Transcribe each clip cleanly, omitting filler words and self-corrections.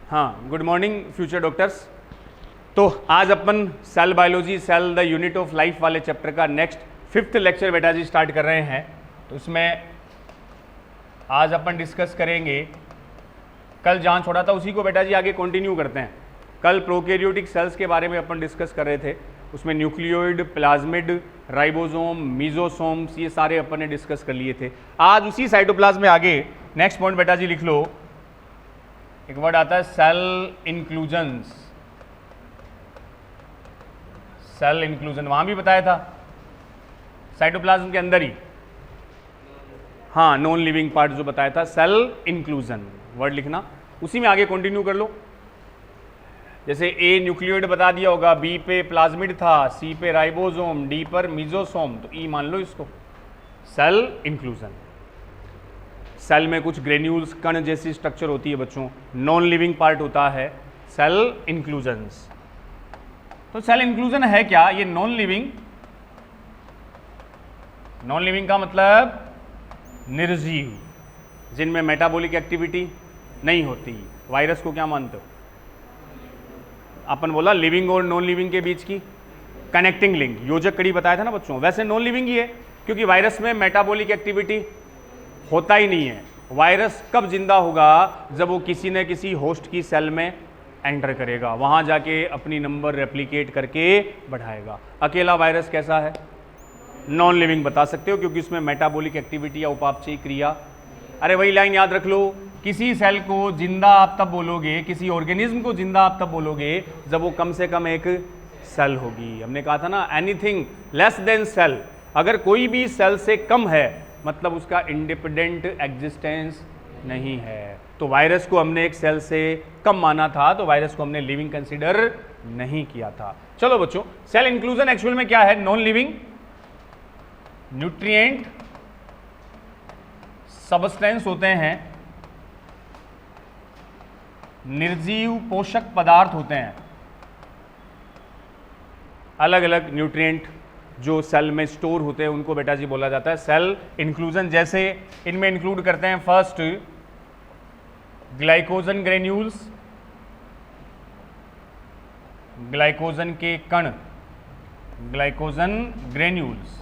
हाँ, good morning future doctors. तो आज अपन cell biology cell the unit of life वाले चैप्टर का नेक्स्ट 5th लेक्चर बेटा जी स्टार्ट कर रहे हैं। तो इसमें आज अपन डिस्कस करेंगे, कल जहाँ छोड़ा था उसी को बेटा जी आगे कंटिन्यू करते हैं। कल प्रोकैरियोटिक सेल्स के बारे में अपन डिस्कस कर रहे थे, उसमें न्यूक्लियोइड, प्लाज्मिड, राइबोसोम, मीजोसोम्स, ये सारे अपन ने डिस्कस कर लिए थे। आज उसी साइटोप्लाज्म में आगे नेक्स्ट पॉइंट बेटा जी लिख लो, एक वर्ड आता है सेल इंक्लूजन्स। सेल इंक्लूजन वहां भी बताया था साइटोप्लाज्म के अंदर ही, हाँ, नॉन लिविंग पार्ट जो बताया था, सेल इंक्लूजन वर्ड लिखना, उसी में आगे कंटिन्यू कर लो। जैसे ए न्यूक्लियोइड बता दिया होगा, बी पे प्लाज्मिड था, सी पे राइबोसोम, डी पर मीजोसोम, तो ई मान लो इसको सेल इंक्लूजन। सेल में कुछ ग्रेन्यूल्स, कण जैसी स्ट्रक्चर होती है बच्चों, नॉन लिविंग पार्ट होता है सेल इंक्लूजन्स। तो सेल इंक्लूजन है क्या? ये नॉन लिविंग, नॉन लिविंग का मतलब निर्जीव, जिनमें मेटाबॉलिक एक्टिविटी नहीं होती। वायरस को क्या मानते हो? अपन बोला लिविंग और नॉन लिविंग के बीच की कनेक्टिंग लिंक, योजक कड़ी बताया था ना बच्चों, वैसे नॉन लिविंग ही है, क्योंकि वायरस में मेटाबॉलिक एक्टिविटी होता ही नहीं है। वायरस कब जिंदा होगा? जब वो किसी न किसी होस्ट की सेल में एंटर करेगा, वहां जाके अपनी नंबर रेप्लिकेट करके बढ़ाएगा। अकेला वायरस कैसा है? नॉन लिविंग बता सकते हो, क्योंकि उसमें मेटाबॉलिक एक्टिविटी या उपापचयी क्रिया, अरे वही लाइन याद रख लो, किसी सेल को जिंदा आप तब बोलोगे, किसी ऑर्गेनिज्म को जिंदा आप तब बोलोगे जब वो कम से कम एक सेल होगी। हमने कहा था ना, एनीथिंग लेस देन सेल, अगर कोई भी सेल से कम है मतलब उसका इंडिपेंडेंट एग्जिस्टेंस नहीं है। तो वायरस को हमने एक सेल से कम माना था, तो वायरस को हमने लिविंग कंसीडर नहीं किया था। चलो बच्चों, सेल इंक्लूजन एक्चुअल में क्या है? नॉन लिविंग न्यूट्रिएंट सबस्टेंस होते हैं, निर्जीव पोषक पदार्थ होते हैं, अलग अलग न्यूट्रिएंट जो सेल में स्टोर होते हैं उनको बेटा जी बोला जाता है सेल इंक्लूजन। जैसे इनमें इंक्लूड करते हैं फर्स्ट ग्लाइकोजन ग्रेन्यूल्स, ग्लाइकोजन के कण, ग्लाइकोजन ग्रेन्यूल्स।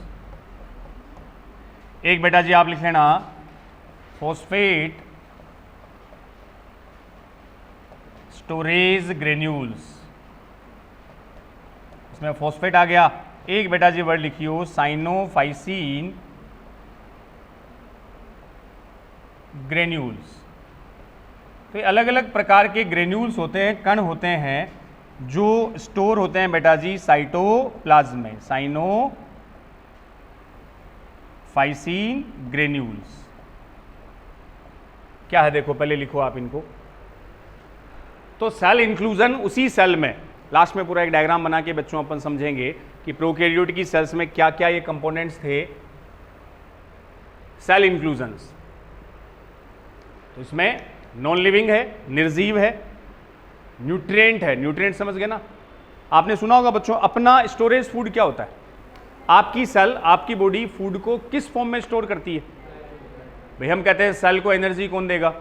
एक बेटा जी आप लिख लेना फॉस्फेट स्टोरेज ग्रेन्यूल्स, इसमें फॉस्फेट आ गया। एक बेटा जी वर्ड लिखियो साइनोफाइसिन ग्रेन्यूल्स। तो ये अलग अलग प्रकार के ग्रेन्यूल्स होते हैं, कण होते हैं जो स्टोर होते हैं बेटा जी साइटोप्लाज्म में, साइनोफाइसिन ग्रेन्यूल्स। क्या है देखो, पहले लिखो आप इनको। तो सेल इंक्लूजन उसी सेल में, लास्ट में पूरा एक डायग्राम बना के बच्चों अपन समझेंगे कि प्रोकैरियोट की सेल्स में क्या क्या ये कंपोनेंट्स थे सेल इंक्लूजन्स। तो इसमें नॉन लिविंग है, निर्जीव है, न्यूट्रिएंट है, न्यूट्रिएंट समझ गए ना। आपने सुना होगा बच्चों, अपना स्टोरेज फूड क्या होता है? आपकी सेल, आपकी बॉडी फूड को किस फॉर्म में स्टोर करती है? भाई हम कहते हैं सेल को एनर्जी कौन देगा?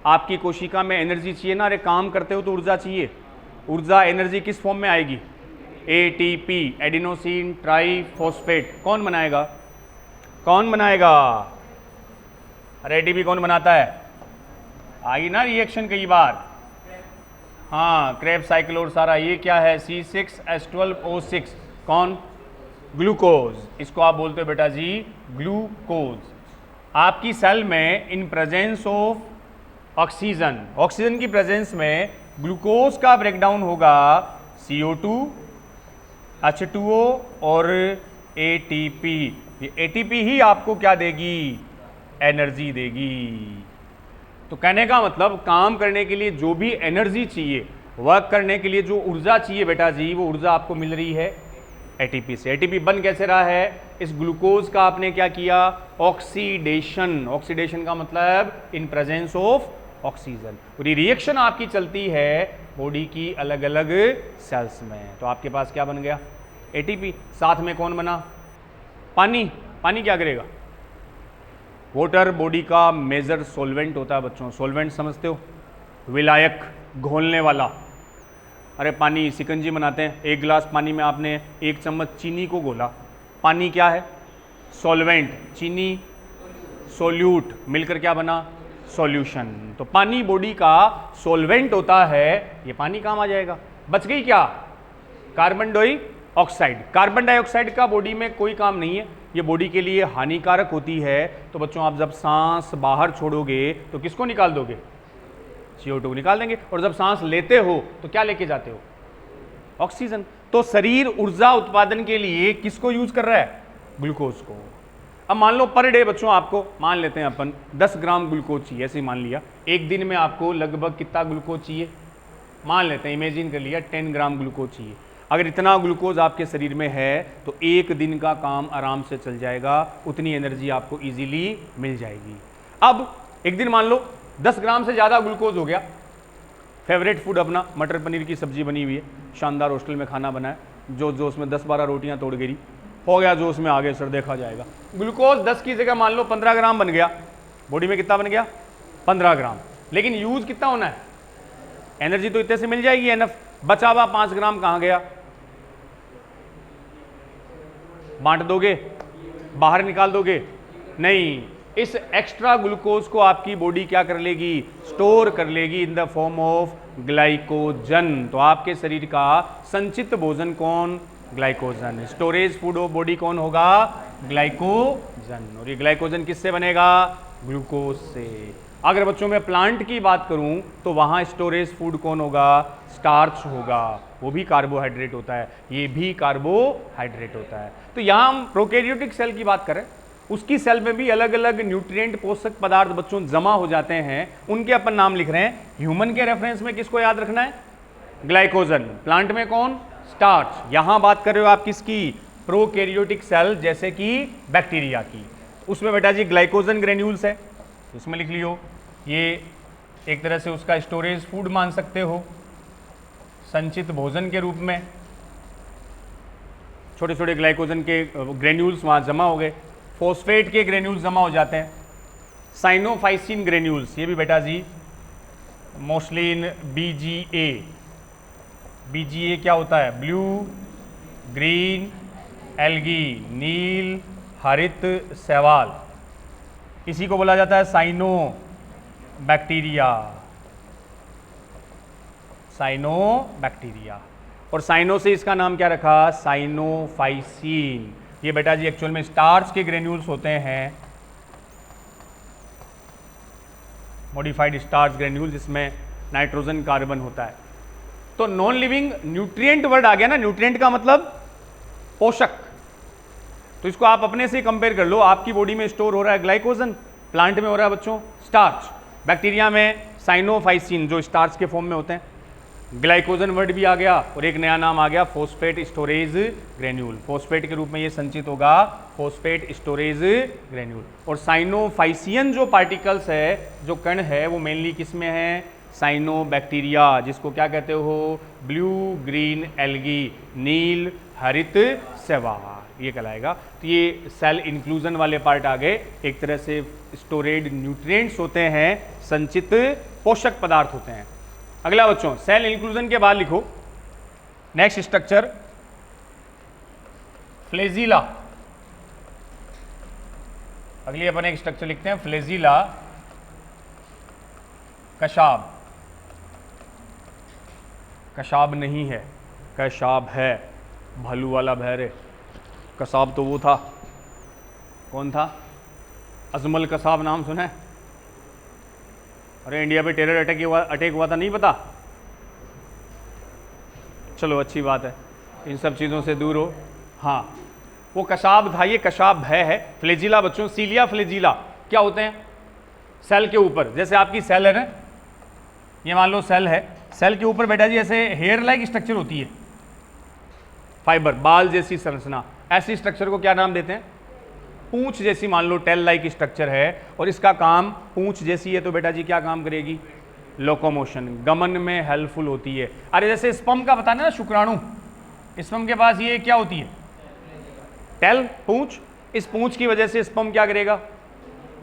आपकी कोशिका में एनर्जी चाहिए ना, अरे काम करते हो तो ऊर्जा चाहिए। ऊर्जा एनर्जी किस फॉर्म में आएगी? ATP, adenosine triphosphate. कौन बनाएगा? कौन बनाएगा? अरे एटीपी कौन बनाता है? आई ना रिएक्शन कई बार, हाँ, क्रेब साइकिल और सारा। ये क्या है? C6H12O6। कौन? ग्लूकोज। इसको आप बोलते हो बेटा जी ग्लूकोज। आपकी सेल में in presence of oxygen, oxygen की प्रेजेंस में ग्लूकोज का ब्रेकडाउन होगा CO2, H2O और ATP। ये ATP ही आपको क्या देगी? एनर्जी देगी। तो कहने का मतलब, काम करने के लिए जो भी एनर्जी चाहिए, वर्क करने के लिए जो ऊर्जा चाहिए बेटा जी, वो ऊर्जा आपको मिल रही है ATP से। ATP बन कैसे रहा है? इस ग्लूकोज का आपने क्या किया? ऑक्सीडेशन। ऑक्सीडेशन का मतलब इन प्रेजेंस ऑफ ऑक्सीजन। पूरी रिएक्शन आपकी चलती है बॉडी की अलग अलग सेल्स में। तो आपके पास क्या बन गया? ATP। साथ में कौन बना? पानी। पानी क्या करेगा? वाटर बॉडी का मेजर सॉल्वेंट होता है बच्चों, सॉल्वेंट समझते हो? विलायक, घोलने वाला। अरे पानी सिकंजी बनाते हैं, 1 गिलास पानी में आपने 1 चम्मच चीनी को घोला। पानी क्या है? सॉल्वेंट, चीनी सोल्यूट, मिलकर क्या बना? सॉल्यूशन। तो पानी बॉडी का सॉल्वेंट होता है, ये पानी काम आ जाएगा। बच गई क्या? Carbon dioxide. कार्बन डाइऑक्साइड का बॉडी में कोई काम नहीं है, ये बॉडी के लिए हानिकारक होती है। तो बच्चों आप जब सांस बाहर छोड़ोगे तो किसको निकाल दोगे? CO2 निकाल देंगे। और जब सांस लेते हो तो क्या लेके जाते हो? ऑक्सीजन। तो शरीर ऊर्जा उत्पादन के लिए किसको यूज कर रहा है? ग्लूकोज को। अब मान लो पर डे बच्चों आपको, मान लेते हैं अपन 10 ग्राम ग्लूकोज चाहिए, ऐसे ही मान लिया। एक दिन में आपको लगभग कितना ग्लूकोज चाहिए? मान लेते हैं, इमेजिन कर लिया 10 ग्राम ग्लूकोज चाहिए। अगर इतना ग्लूकोज आपके शरीर में है तो एक दिन का काम आराम से चल जाएगा, उतनी एनर्जी आपको इजीली मिल जाएगी। अब एक दिन मान लो 10 ग्राम से ज़्यादा ग्लूकोज हो गया। फेवरेट फूड अपना मटर पनीर की सब्जी बनी हुई है, शानदार हॉस्टल में खाना बना है, जो उसमें 10-12 रोटियां तोड़ गिरी, हो गया जो उसमें आगे सर देखा जाएगा। ग्लूकोज 10 की जगह मान लो 15 ग्राम बन गया। बॉडी में कितना बन गया? 15 ग्राम। लेकिन यूज कितना होना है? एनर्जी तो इतने से मिल जाएगी एनफ। बचा हुआ 5 ग्राम कहां गया? बांट दोगे? बाहर निकाल दोगे? नहीं, इस एक्स्ट्रा ग्लूकोज को आपकी बॉडी क्या कर लेगी? स्टोर कर लेगी in the form of glycogen. तो आपके शरीर का संचित भोजन कौन? Glycogen. Storage food of body कौन होगा? ग्लाइकोजन। और ये ग्लाइकोजन किससे बनेगा? ग्लूकोज से। अगर बच्चों में प्लांट की बात करूं तो वहां स्टोरेज फूड कौन होगा? स्टार्च होगा, वो भी कार्बोहाइड्रेट होता है, ये भी कार्बोहाइड्रेट होता है। तो यहां हम प्रोकैरियोटिक सेल की बात करें, उसकी सेल में भी अलग अलग न्यूट्रिएंट पोषक पदार्थ बच्चों जमा हो जाते हैं, उनके अपन नाम लिख रहे हैं। ह्यूमन के रेफरेंस में किसको याद रखना है? ग्लाइकोजन। प्लांट में कौन? स्टार्च। यहां बात कर रहे हो आप किसकी? प्रोकैरियोटिक सेल, जैसे कि बैक्टीरिया की। उसमें बेटा जी ग्लाइकोजन ग्रेन्यूल्स है, उसमें लिख लियो, ये एक तरह से उसका स्टोरेज फूड मान सकते हो, संचित भोजन के रूप में। छोटे छोटे ग्लाइकोजन के ग्रेन्यूल्स वहां जमा हो गए। फॉस्फेट के ग्रेन्यूल्स जमा हो जाते हैं, साइनोफाइसिन ग्रेन्यूल्स, ये भी बेटा जी मोस्टली BGA। BGA क्या होता है? ब्लू ग्रीन एल्गी, नील हरित शैवाल, इसी को बोला जाता है साइनो बैक्टीरिया। Cyanobacteria. और साइनो से इसका नाम क्या रखा? साइनोफाइसिन। ये बेटा जी एक्चुअल में स्टार्च के ग्रेन्यूल्स होते हैं, मॉडिफाइड स्टार्च ग्रेन्यूल, जिसमें नाइट्रोजन कार्बन होता है। तो नॉन लिविंग न्यूट्रिएंट वर्ड आ गया ना, न्यूट्रिएंट का मतलब पोषक। तो इसको आप अपने से कंपेयर कर लो, आपकी बॉडी में स्टोर हो रहा है ग्लाइकोजन, प्लांट में हो रहा है बच्चों स्टार्च, बैक्टीरिया में साइनोफाइसिन जो स्टार्च के फॉर्म में होते हैं। ग्लाइकोजन वर्ड भी आ गया और एक नया नाम आ गया फॉस्फेट स्टोरेज ग्रेन्यूल। फॉस्फेट के रूप में ये संचित होगा, फॉस्फेट स्टोरेज ग्रेन्यूल। और साइनोफाइसियन जो पार्टिकल्स है, जो कण है, वो मेनली किस में है? साइनो बैक्टीरिया, जिसको क्या कहते हो? ब्लू ग्रीन एल्गी, नील हरित शैवाल, ये कहलाएगा। तो ये सेल इंक्लूजन वाले पार्ट आ गए, एक तरह से स्टोरेड न्यूट्रिएंट्स होते हैं, संचित पोषक पदार्थ होते हैं। अगला बच्चों, सेल इंक्लूजन के बाद लिखो नेक्स्ट स्ट्रक्चर फ्लेजिला। अगली अपन एक स्ट्रक्चर लिखते हैं फ्लेजिला, कशाब। कशाब नहीं है, कशाब है, भालू वाला भैरे। कसाब तो वो था, कौन था? अजमल कसाब, नाम सुना है? अरे इंडिया पे टेरर अटैक हुआ था, नहीं पता? चलो अच्छी बात है, इन सब चीज़ों से दूर हो। हाँ, वो कशाब था, ये कशाब है। फ्लेजिला बच्चों, सीलिया फ्लेजिला क्या होते हैं? सेल के ऊपर, जैसे आपकी सेल है ना, ये मान लो सेल है, सेल के ऊपर बेटा जी ऐसे हेयर लाइक स्ट्रक्चर होती है, फाइबर, बाल जैसी संरचना, ऐसी स्ट्रक्चर को क्या नाम देते हैं? पूंछ जैसी, मान लो टेल लाइक स्ट्रक्चर है, और इसका काम पूंछ जैसी है तो बेटा जी क्या काम करेगी? लोकोमोशन, गमन में हेल्पफुल होती है। अरे जैसे स्पर्म का बताना ना, शुक्राणु, स्पर्म के पास ये क्या होती है? टेल, पूंछ। इस पूंछ की वजह से स्पर्म क्या करेगा?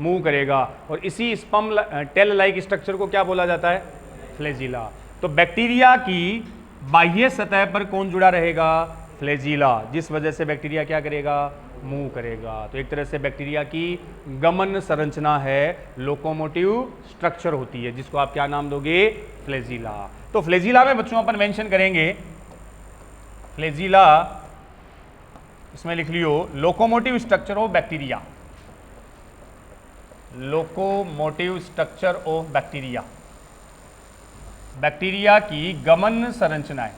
मूव करेगा। और इसी स्पर्म टेल लाइक स्ट्रक्चर को क्या बोला जाता है? फ्लैजिला। तो बैक्टीरिया की बाह्य सतह पर कौन जुड़ा रहेगा? फ्लैजिला, जिस वजह से बैक्टीरिया क्या करेगा? मूव करेगा। तो एक तरह से बैक्टीरिया की गमन संरचना है, लोकोमोटिव स्ट्रक्चर होती है, जिसको आप क्या नाम दोगे? फ्लैजिला। तो फ्लैजिला में बच्चों अपन मेंशन करेंगे, फ्लैजिला इसमें लिख लियो locomotive structure of bacteria, locomotive structure of bacteria, bacteria की गमन संरचनाएं,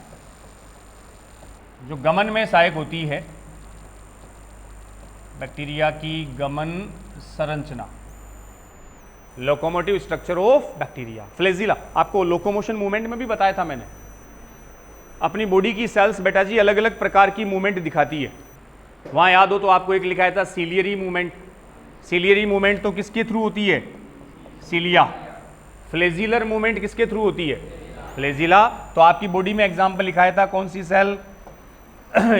जो गमन में सहायक होती है, बैक्टीरिया की गमन संरचना, locomotive structure of bacteria. Flagella आपको लोकोमोशन मूवमेंट में भी बताया था मैंने। अपनी बॉडी की सेल्स बेटा जी अलग अलग प्रकार की मूवमेंट दिखाती है। वहां याद हो तो आपको एक लिखा था सीलियरी मूवमेंट। सीलियरी मूवमेंट तो किसके थ्रू होती है? सीलिया। फ्लैजिलर मूवमेंट किसके थ्रू होती है? फ्लैजिला। तो आपकी बॉडी में एग्जाम्पल लिखाया था कौन सी cell?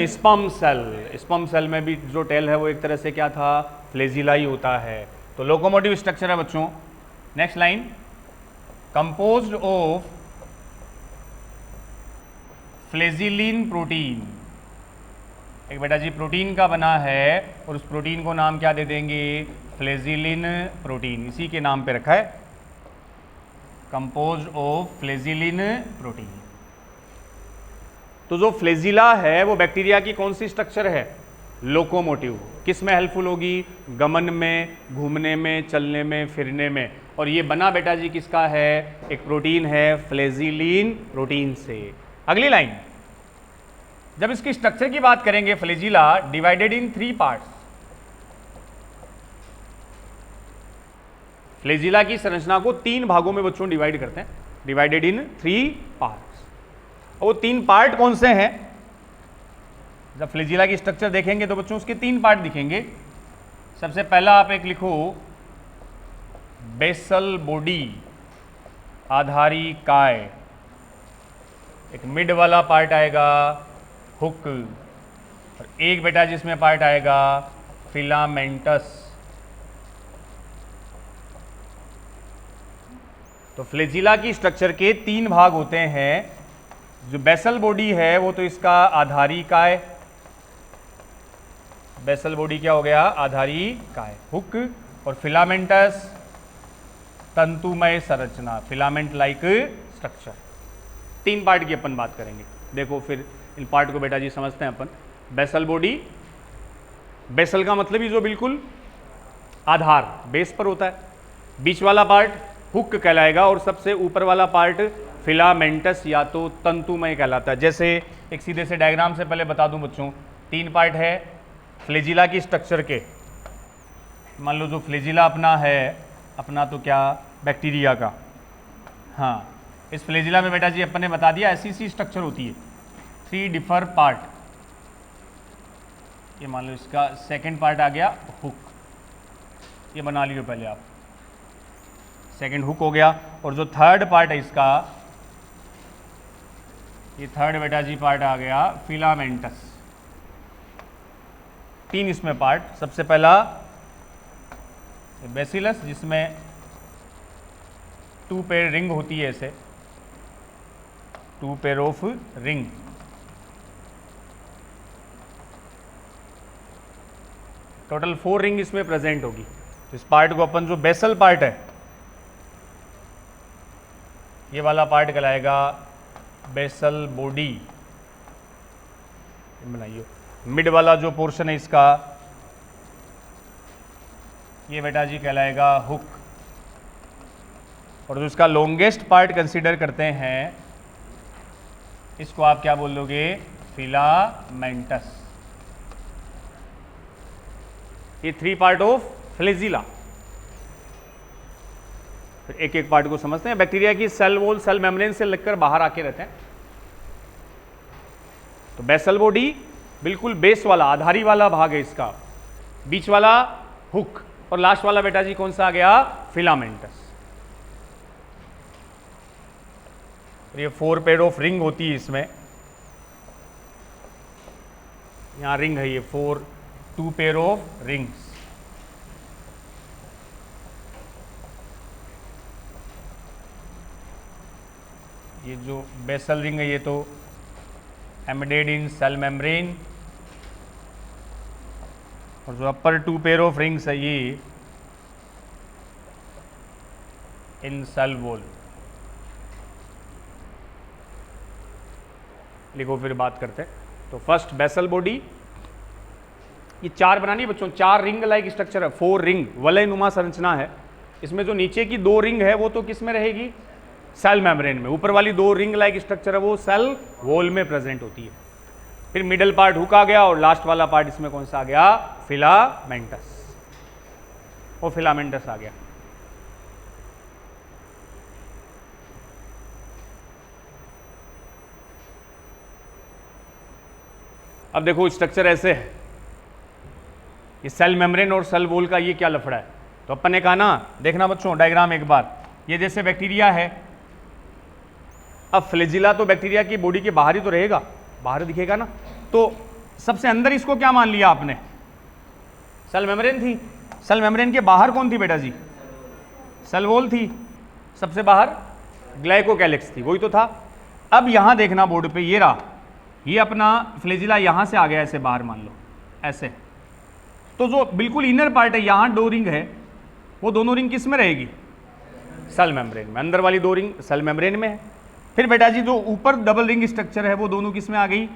Sperm cell. Sperm cell में भी जो टेल है वो एक तरह से क्या था? फ्लैजिला ही होता है। तो लोकोमोटिव स्ट्रक्चर है बच्चों। Next line, composed of flagellin protein. एक बेटा जी प्रोटीन का बना है और उस प्रोटीन को नाम क्या दे देंगे? फ्लैजिलिन प्रोटीन, इसी के नाम पे रखा है, कंपोज्ड ऑफ फ्लैजिलिन प्रोटीन। तो जो फ्लैजिला है वो बैक्टीरिया की कौन सी स्ट्रक्चर है? लोकोमोटिव। किस में हेल्पफुल होगी? गमन में, घूमने में, चलने में, फिरने में। और ये बना बेटा जी किसका है? एक प्रोटीन है फ्लैजिलिन प्रोटीन से। अगली लाइन, जब इसकी स्ट्रक्चर की बात करेंगे, flagella divided in 3 parts. Flagella की संरचना को 3 भागों में बच्चों डिवाइड करते हैं, डिवाइडेड इन 3 पार्ट्स। वो 3 पार्ट कौन से हैं? जब फ्लैजिला की स्ट्रक्चर देखेंगे तो बच्चों उसके 3 पार्ट दिखेंगे। सबसे पहला आप एक लिखो बेसल बॉडी, आधारी काय। एक मिड वाला पार्ट आएगा हुक, और एक बेटा जिसमें पार्ट आएगा फिलामेंटस। तो फ्लैजिला की स्ट्रक्चर के 3 भाग होते हैं। जो बेसल बॉडी है वो तो इसका आधारी काय, बेसल बॉडी क्या हो गया? आधारी काय। हुक और फिलामेंटस तंतुमय संरचना, फिलामेंट लाइक स्ट्रक्चर। 3 पार्ट की अपन बात करेंगे। देखो फिर इन पार्ट को बेटा जी समझते हैं अपन। बेसल बॉडी, बेसल का मतलब ही जो बिल्कुल आधार, बेस पर होता है। बीच वाला पार्ट हुक कहलाएगा और सबसे ऊपर वाला पार्ट फिलामेंटस या तो तंतुमय कहलाता है। जैसे एक सीधे से डायग्राम से पहले बता दूं बच्चों, 3 पार्ट है फ्लैजिला की स्ट्रक्चर के। मान लो जो फ्लैजिला अपना है, अपना तो क्या बैक्टीरिया का, हाँ, इस फ्लैजिला में बेटा जी अपन ने बता दिया ऐसी सी स्ट्रक्चर होती है। 3 डिफर पार्ट। ये मान लो इसका सेकंड पार्ट आ गया हुक, ये बना लियो पहले आप, सेकंड हुक हो गया। और जो थर्ड पार्ट है इसका, ये थर्ड बेटा जी पार्ट आ गया फिलामेंटस। 3 इसमें पार्ट। सबसे पहला बेसिलस, जिसमें 2 पेयर रिंग होती है, ऐसे 2 pair of ring. Total 4 ring इसमें प्रेजेंट होगी। तो इस पार्ट को अपन जो बेसल पार्ट है, ये वाला पार्ट कहलाएगा बेसल बॉडी बनाइए। मिड वाला जो पोर्शन है इसका, ये बेटा जी कहलाएगा हुक। और जो इसका लॉन्गेस्ट पार्ट कंसीडर करते हैं, इसको आप क्या बोल दोगे? फिलामेंटस। ये 3 पार्ट ऑफ फ्लैजिला। फिर एक एक पार्ट को समझते हैं। बैक्टीरिया की सेल वॉल, सेल मेम्ब्रेन से लगकर बाहर आके रहते हैं। तो बेसल बॉडी बिल्कुल बेस वाला, आधारी वाला भाग है इसका, बीच वाला हुक, और लास्ट वाला बेटा जी कौन सा आ गया? फिलामेंटस। ये 4 पेयर ऑफ रिंग होती है इसमें, यहां रिंग है, ये 2 पेयर ऑफ रिंग्स। ये जो बेसल रिंग है ये तो एम्बेडेड इन सेल मेम्ब्रेन, और जो upper two pair of rings है ये इन सेल वॉल। लिखो फिर बात करते हैं। तो फर्स्ट बेसल बॉडी, ये चार बनानी है बच्चों, चार रिंग लाइक स्ट्रक्चर है, 4 रिंग वलय नुमा संरचना है। इसमें जो नीचे की 2 रिंग है वो तो किस में रहेगी, सेल मेम्ब्रेन में। ऊपर वाली 2 रिंग लाइक स्ट्रक्चर है वो सेल वॉल में प्रेजेंट होती है। फिर मिडल पार्ट हुक आ गया, और लास्ट वाला पार्ट इसमें कौन सा आ गया, फिलामेंटस, वो फिलामेंटस आ गया। अब देखो स्ट्रक्चर ऐसे है, ये सेल मेम्ब्रेन और सेल वॉल का ये क्या लफड़ा है। तो अपन ने कहा ना, देखना बच्चों डायग्राम एक बार, ये जैसे बैक्टीरिया है, अब फ्लैजिला तो बैक्टीरिया की बॉडी के बाहर ही तो रहेगा, बाहर दिखेगा ना। तो सबसे अंदर इसको क्या मान लिया आपने, सेल मेम्ब्रेन थी। सेल मेम्ब्रेन के बाहर कौन थी बेटा जी, सेल वॉल थी। सबसे बाहर ग्लाइकोकैलिक्स थी, वही तो था। अब यहां देखना बोर्ड पे, ये रहा, ये अपना फ्लैजिला यहां से आ गया ऐसे बाहर, मान लो ऐसे। तो जो बिल्कुल इनर पार्ट है, यहां 2 रिंग है, वो दोनों रिंग किस में रहेगी, सेल मेम्ब्रेन में। अंदर वाली 2 रिंग सेल मेम्ब्रेन में है। फिर बेटा जी जो ऊपर डबल रिंग स्ट्रक्चर है वो दोनों किस में आ गई,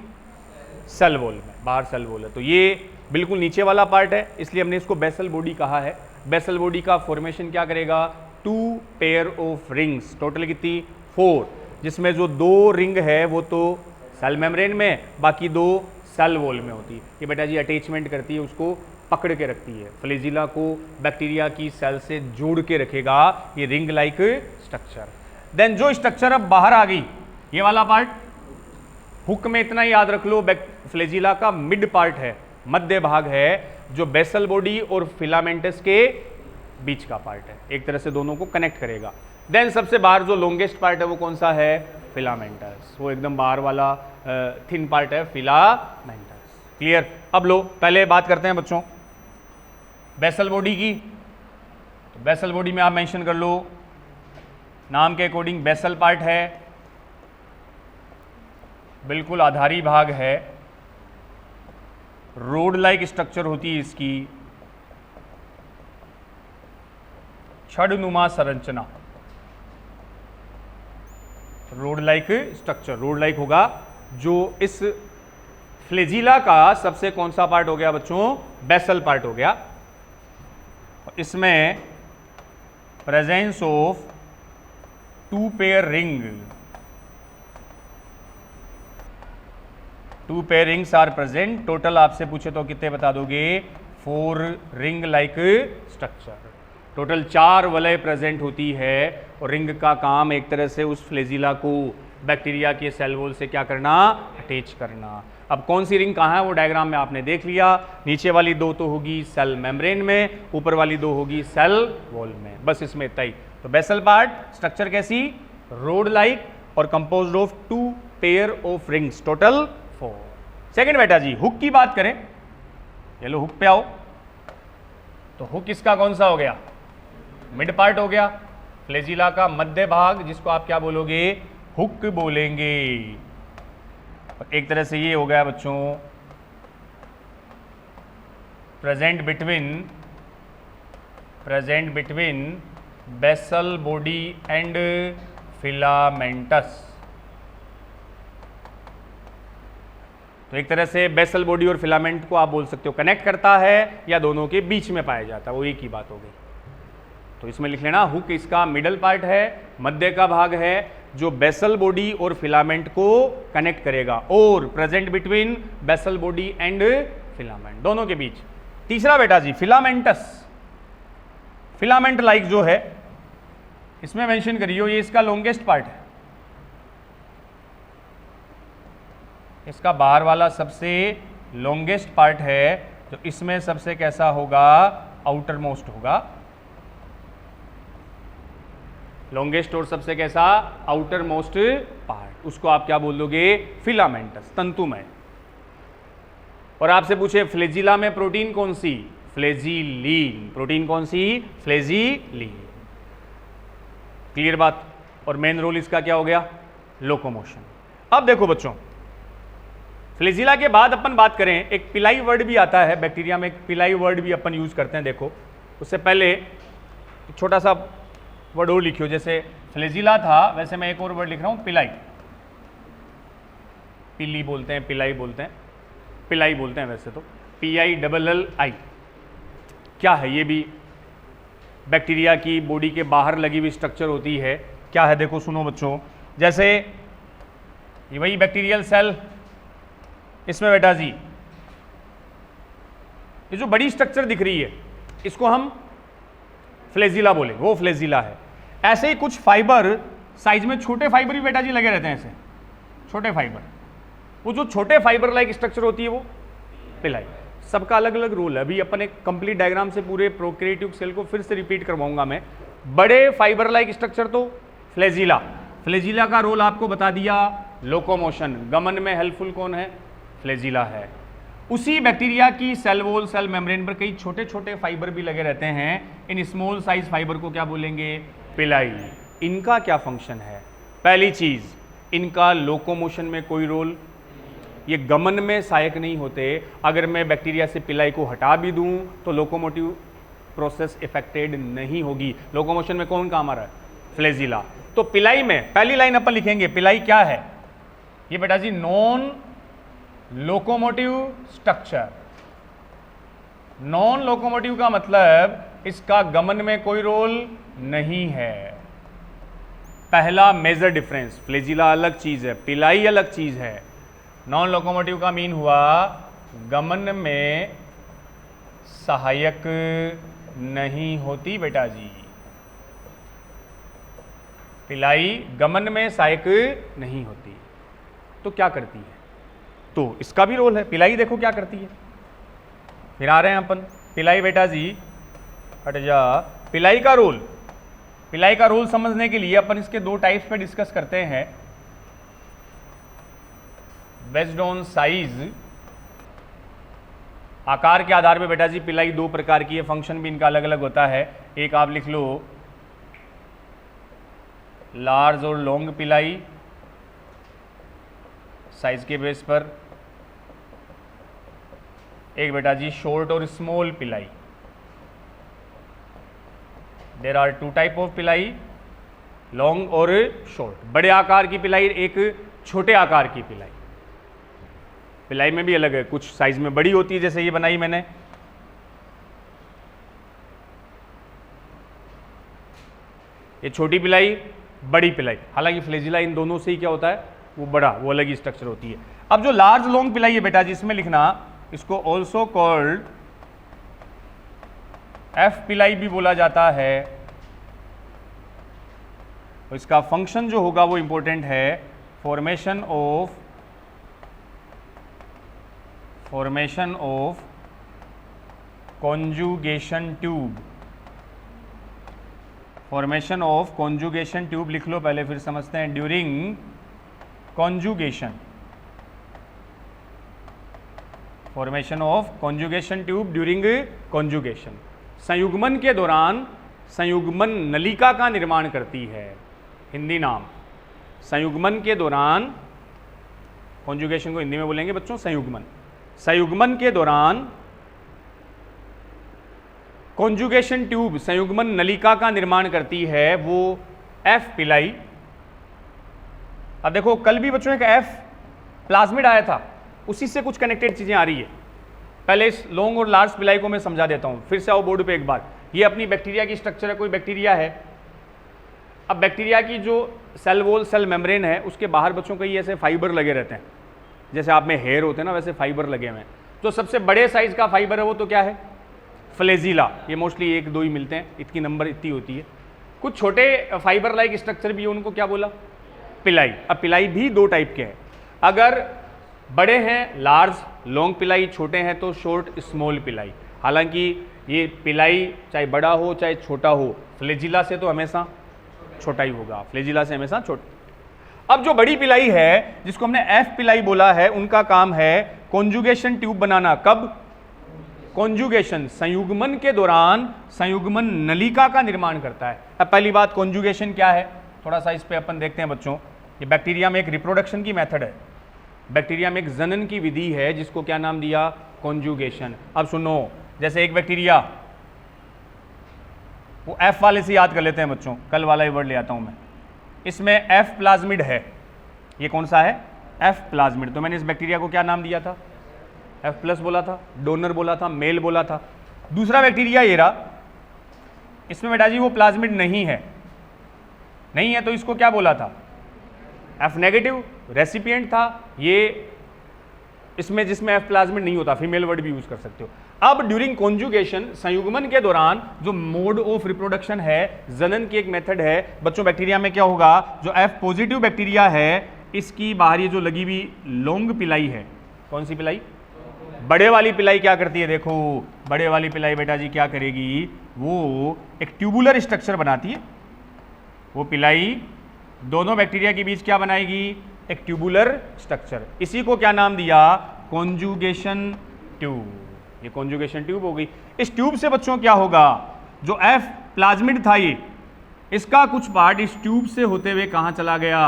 सेल वॉल में, बाहर सेल वॉल है। तो ये बिल्कुल नीचे वाला पार्ट है, इसलिए हमने इसको बेसल बॉडी कहा है। बेसल बॉडी का फॉर्मेशन क्या करेगा, 2 पेयर ऑफ रिंग्स, टोटल कितनी 4, जिसमें जो 2 रिंग है वो तो सेल मेम्ब्रेन में, बाकी 2 सेल वॉल में होती है। ये बेटा जी अटैचमेंट करती है, उसको पकड़ के रखती है, फ्लैजिला को बैक्टीरिया की सेल से जोड़ के रखेगा ये रिंग लाइक स्ट्रक्चर। देन जो स्ट्रक्चर अब बाहर आ गई, ये वाला पार्ट, हुक में इतना याद रख लो, फ्लैजिला का मिड पार्ट है, मध्य भाग है, जो बेसल बॉडी और फिलामेंटस के बीच का पार्ट है, एक तरह से दोनों को कनेक्ट करेगा। देन सबसे बाहर जो लॉन्गेस्ट पार्ट है वो कौन सा है, फिलामेंटस, वो एकदम बाहर वाला थिन पार्ट है फिलामेंटस। क्लियर। अब लो पहले बात करते हैं बच्चों बेसल बॉडी की। तो बेसल बॉडी में आप मेंशन कर लो, नाम के अकॉर्डिंग बेसल पार्ट है, बिल्कुल आधारी भाग है, रोड लाइक स्ट्रक्चर होती है इसकी, छड़नुमा संरचना, road like structure, road like होगा। जो इस फ्लैजिला का सबसे कौन सा पार्ट हो गया बच्चों, बेसल पार्ट हो गया। इसमें presence of 2 pair ring, 2 pair rings are present. Total आपसे पूछे तो कितने बता दोगे, 4 रिंग लाइक स्ट्रक्चर। टोटल 4 वलय प्रेजेंट होती है, और रिंग का काम एक तरह से उस फ्लैजिला को बैक्टीरिया के सेल वॉल से क्या करना, अटैच करना। अब कौन सी रिंग कहाँ है वो डायग्राम में आपने देख लिया, नीचे वाली 2 तो होगी सेल मेम्ब्रेन में, ऊपर वाली 2 होगी सेल वॉल में, बस इसमें इतना ही। तो बेसल पार्ट स्ट्रक्चर कैसी, रोड लाइक और composed of 2 pair of rings, total 4। Second बेटा जी हुक की बात करें, ये लो हुक पे आओ। तो हुक इसका कौन सा हो गया, मिड पार्ट हो गया, फ्लैजिला का मध्य भाग, जिसको आप क्या बोलोगे, हुक बोलेंगे। और एक तरह से ये हो गया बच्चों present between basal body and filaments. तो एक तरह से बेसल बॉडी और फिलामेंट को आप बोल सकते हो कनेक्ट करता है, या दोनों के बीच में पाया जाता है, वो एक ही बात हो गई। तो इसमें लिख लेना हुक इसका मिडल पार्ट है, मध्य का भाग है, जो बेसल बॉडी और फिलामेंट को कनेक्ट करेगा, और present between basal body and filament, दोनों के बीच। तीसरा बेटा जी फिलामेंटस, फिलामेंट लाइक जो है इसमें मेंशन करियो, ये इसका लॉन्गेस्ट पार्ट है, इसका बाहर वाला सबसे लॉन्गेस्ट पार्ट है, तो इसमें सबसे कैसा होगा, आउटर मोस्ट होगा, लॉन्गेस्ट और सबसे कैसा, आउटर मोस्ट पार्ट, उसको आप क्या बोल दोगे, फिलामेंटस, तंतुमय। और आपसे पूछे फ्लैजिला में प्रोटीन कौन सी, फ्लैजिलीन, प्रोटीन कौन सी, फ्लैजिलीन। क्लियर बात। और मेन रोल इसका क्या हो गया, लोकोमोशन। अब देखो बच्चों, फ्लैजिला के बाद अपन बात करें, एक पिलाई वर्ड भी आता है बैक्टीरिया में, एक पिलाई वर्ड भी अपन यूज करते हैं। देखो उससे पहले छोटा सा वर्ड और लिखियो, जैसे फ्लैजिला था वैसे मैं एक और वर्ड लिख रहा हूं, पिलाई। पिली बोलते हैं, पिलाई बोलते हैं, पिलाई बोलते हैं वैसे तो, PILLI। क्या है ये? भी बैक्टीरिया की बॉडी के बाहर लगी हुई स्ट्रक्चर होती है। क्या है देखो सुनो बच्चों, जैसे ये वही बैक्टीरियल सेल, इसमें बेटा जी ये जो बड़ी स्ट्रक्चर दिख रही है इसको हम फ्लैजिला बोले, वो फ्लैजिला है। ऐसे ही कुछ फाइबर साइज में छोटे फाइबर भी बेटा जी लगे रहते हैं, ऐसे छोटे फाइबर, वो जो छोटे फाइबर लाइक स्ट्रक्चर होती है वो पिलाई। सबका अलग अलग रोल है। अभी अपन एक कंप्लीट डायग्राम से पूरे प्रोकैरियोटिक सेल को फिर से रिपीट करवाऊंगा मैं। बड़े फाइबर लाइक स्ट्रक्चर तो फ्लैजिला, फ्लैजिला का रोल आपको बता दिया, लोकोमोशन, गमन में हेल्पफुल कौन है? फ्लैजिला है। उसी बैक्टीरिया की सेल वॉल, सेल मेम्ब्रेन पर कई छोटे छोटे फाइबर भी लगे रहते हैं। इन स्मॉल साइज फाइबर को क्या बोलेंगे? पिलाई। इनका क्या फंक्शन है? पहली चीज, इनका लोकोमोशन में कोई रोल, ये गमन में सहायक नहीं होते। अगर मैं बैक्टीरिया से पिलाई को हटा भी दूं तो लोकोमोटिव प्रोसेस इफेक्टेड नहीं होगी। लोकोमोशन में कौन काम आ रहा है? फ्लैजिला। तो पिलाई में पहली लाइन अपन लिखेंगे, पिलाई क्या है? ये बेटा जी non locomotive structure. Non locomotive का मतलब इसका गमन में कोई रोल नहीं है। पहला मेजर डिफरेंस, फ्लैजिला अलग चीज है, पिलाई अलग चीज है। नॉन लोकोमोटिव का मीन हुआ गमन में सहायक नहीं होती बेटा जी। पिलाई गमन में सहायक नहीं होती। तो क्या करती है? तो इसका भी रोल है। पिलाई देखो क्या करती है, फिर आ रहे हैं अपन। पिलाई बेटा जी हट जा। पिलाई का रोल, पिलाई का रोल समझने के लिए अपन इसके दो टाइप्स पे डिस्कस करते हैं। बेस्ड ऑन साइज, आकार के आधार पे बेटा जी पिलाई दो प्रकार की है, फंक्शन भी इनका अलग अलग होता है। एक आप लिख लो लार्ज और लॉन्ग पिलाई, साइज के बेस पर। एक बेटा जी शॉर्ट और small pili. There are two type of pili, long और शॉर्ट। बड़े आकार की पिलाई, एक छोटे आकार की पिलाई। पिलाई में भी अलग है, कुछ साइज में बड़ी होती है, जैसे ये बनाई मैंने। ये छोटी पिलाई, बड़ी पिलाई। हालांकि फ्लैजिला इन दोनों से ही क्या होता है? वो बड़ा, वो अलग ही स्ट्रक्चर होती है। अब जो लार्ज लॉन्ग पिलाई है बेटा जी, इसमें लिखना इसको ऑल्सो कॉल्ड एफ पिलाई भी बोला जाता है। तो इसका फंक्शन जो होगा वो इंपॉर्टेंट है, formation of conjugation tube. Formation of conjugation tube लिख लो पहले, फिर समझते हैं। During conjugation, formation of conjugation tube during conjugation, संयुग्मन के दौरान संयुग्मन नलिका का निर्माण करती है। हिंदी नाम, संयुग्मन के दौरान, कॉन्जुगेशन को हिंदी में बोलेंगे बच्चों संयुग्मन। संयुग्मन के दौरान कॉन्जुगेशन ट्यूब संयुग्मन नलिका का निर्माण करती है, वो एफ पिलाई। अब देखो कल भी बच्चों एक एफ प्लाज्मिड आया था, उसी से कुछ कनेक्टेड चीजें आ रही है। पहले इस लॉन्ग और लार्ज पिलाई को मैं समझा देता हूं, फिर से आओ बोर्ड पे एक बार। ये अपनी बैक्टीरिया की स्ट्रक्चर है, कोई बैक्टीरिया है। अब बैक्टीरिया की जो सेल वॉल, सेल मेम्ब्रेन है, उसके बाहर बच्चों कई ऐसे फाइबर लगे रहते हैं, जैसे आप में हेयर होते हैं ना, वैसे फाइबर लगे हुए हैं। जो सबसे बड़े साइज का फाइबर है वो तो क्या है? फ्लैजिला। ये मोस्टली एक दो ही मिलते हैं, इतनी नंबर इतनी होती है। कुछ छोटे फाइबर लाइक स्ट्रक्चर भी है, उनको क्या बोला? पिलाई। अब पिलाई भी दो टाइप के हैं। अगर बड़े हैं लार्ज लॉन्ग पिलाई, छोटे हैं तो शॉर्ट स्मॉल पिलाई। हालांकि ये पिलाई चाहे बड़ा हो चाहे छोटा हो, फ्लैजिला से तो हमेशा छोटा ही होगा, फ्लैजिला से हमेशा छोटा। अब जो बड़ी पिलाई है जिसको हमने एफ पिलाई बोला है, उनका काम है कॉन्जुगेशन ट्यूब बनाना। कब? कॉन्जुगेशन, संयुग्मन के दौरान संयुग्मन नलिका का निर्माण करता है। अब पहली बात, कॉन्जुगेशन क्या है? थोड़ा सा इस पे अपन देखते हैं बच्चों। ये बैक्टीरिया में एक रिप्रोडक्शन की मेथड है, बैक्टीरिया में एक जनन की विधि है जिसको क्या नाम दिया, कॉन्जुगेशन। अब सुनो, जैसे एक बैक्टीरिया, वो एफ वाले से याद कर लेते हैं बच्चों, कल वाला ही वर्ड ले आता हूं मैं। इसमें एफ प्लाज्मिड है, ये कौन सा है, एफ प्लाज्मिड। तो मैंने इस बैक्टीरिया को क्या नाम दिया था, एफ प्लस बोला था, डोनर बोला था, मेल बोला था। दूसरा बैक्टीरिया ये रहा, इसमें बेटा जी वो प्लाज्मिड नहीं है, नहीं है तो इसको क्या बोला था, एफ नेगेटिव रेसिपिएंट था ये। इसमें जिसमें एफ प्लाज्मिड नहीं होता, फीमेल वर्ड भी यूज कर सकते हो। अब ड्यूरिंग कॉन्जुगेशन, संयुग्मन के दौरान जो मोड ऑफ रिप्रोडक्शन है, जनन की एक मेथड है बच्चों, बैक्टीरिया में क्या होगा, जो एफ पॉजिटिव बैक्टीरिया है इसकी बाहर ये जो लगी हुई लॉन्ग पिलाई है, कौन सी पिलाई, बड़े वाली पिलाई क्या करती है, देखो बड़े वाली पिलाई बेटा जी क्या करेगी, वो एक ट्यूबुलर स्ट्रक्चर बनाती है। वो पिलाई दोनों बैक्टीरिया के बीच क्या बनाएगी, एक ट्यूबुलर स्ट्रक्चर। इसी को क्या नाम दिया, कॉन्जुगेशन ट्यूब। ये कॉन्जुगेशन ट्यूब हो गई। इस ट्यूब से बच्चों क्या होगा, जो एफ प्लाज्मिड था ये, इसका कुछ पार्ट इस ट्यूब से होते हुए कहां चला गया,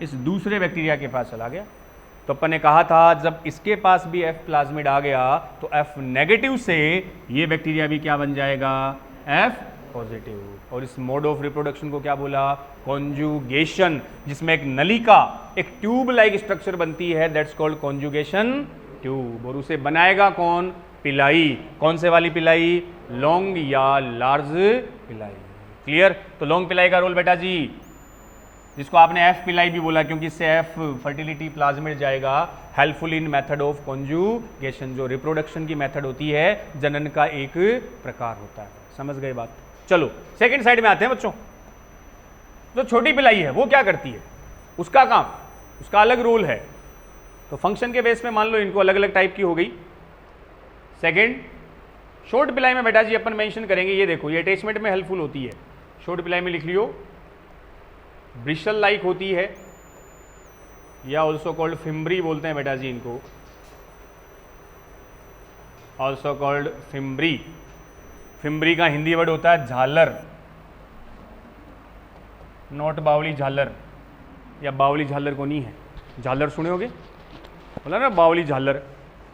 इस दूसरे बैक्टीरिया के पास चला गया। तो अपन ने कहा था जब इसके पास भी एफ प्लाज्मिड आ गया तो एफ नेगेटिव से ये बैक्टीरिया भी क्या बन जाएगा, एफ पॉजिटिव। और इस मोड ऑफ रिप्रोडक्शन को क्या बोला, कॉन्जुगेशन, जिसमें एक नलिका, एक ट्यूब लाइक स्ट्रक्चर बनती है, दैट्स कॉल्ड कॉन्जुगेशन ट्यूब। और उसे बनाएगा कौन, पिलाई। कौन से वाली पिलाई, लॉन्ग या लार्ज पिलाई। क्लियर। तो लॉन्ग पिलाई का रोल बेटा जी, जिसको आपने एफ पिलाई भी बोला क्योंकि इससे एफ फर्टिलिटी प्लाज्मिड जाएगा, helpful in method of conjugation, जो रिप्रोडक्शन की मेथड होती है, जनन का एक प्रकार होता है। समझ गए बात। चलो सेकंड साइड में आते हैं बच्चों। जो छोटी पिलाई है वो क्या करती है, उसका काम, उसका अलग रोल है। तो फंक्शन के बेस पे मान लो इनको अलग अलग टाइप की हो गई। सेकंड, शॉर्ट पिलाई में बेटा जी अपन मेंशन करेंगे, ये देखो ये अटैचमेंट में हेल्पफुल होती है। शॉर्ट पिलाई में लिख लियो, ब्रिशल लाइक होती है, या ऑल्सो कॉल्ड फिम्ब्री बोलते हैं बेटा जी इनको, ऑल्सो कॉल्ड फिम्ब्री। फिम्ब्री का हिंदी वर्ड होता है झालर, नॉट बावली झालर, या बावली झालर को नहीं है, झालर सुने होगे, बोला ना बावली झालर,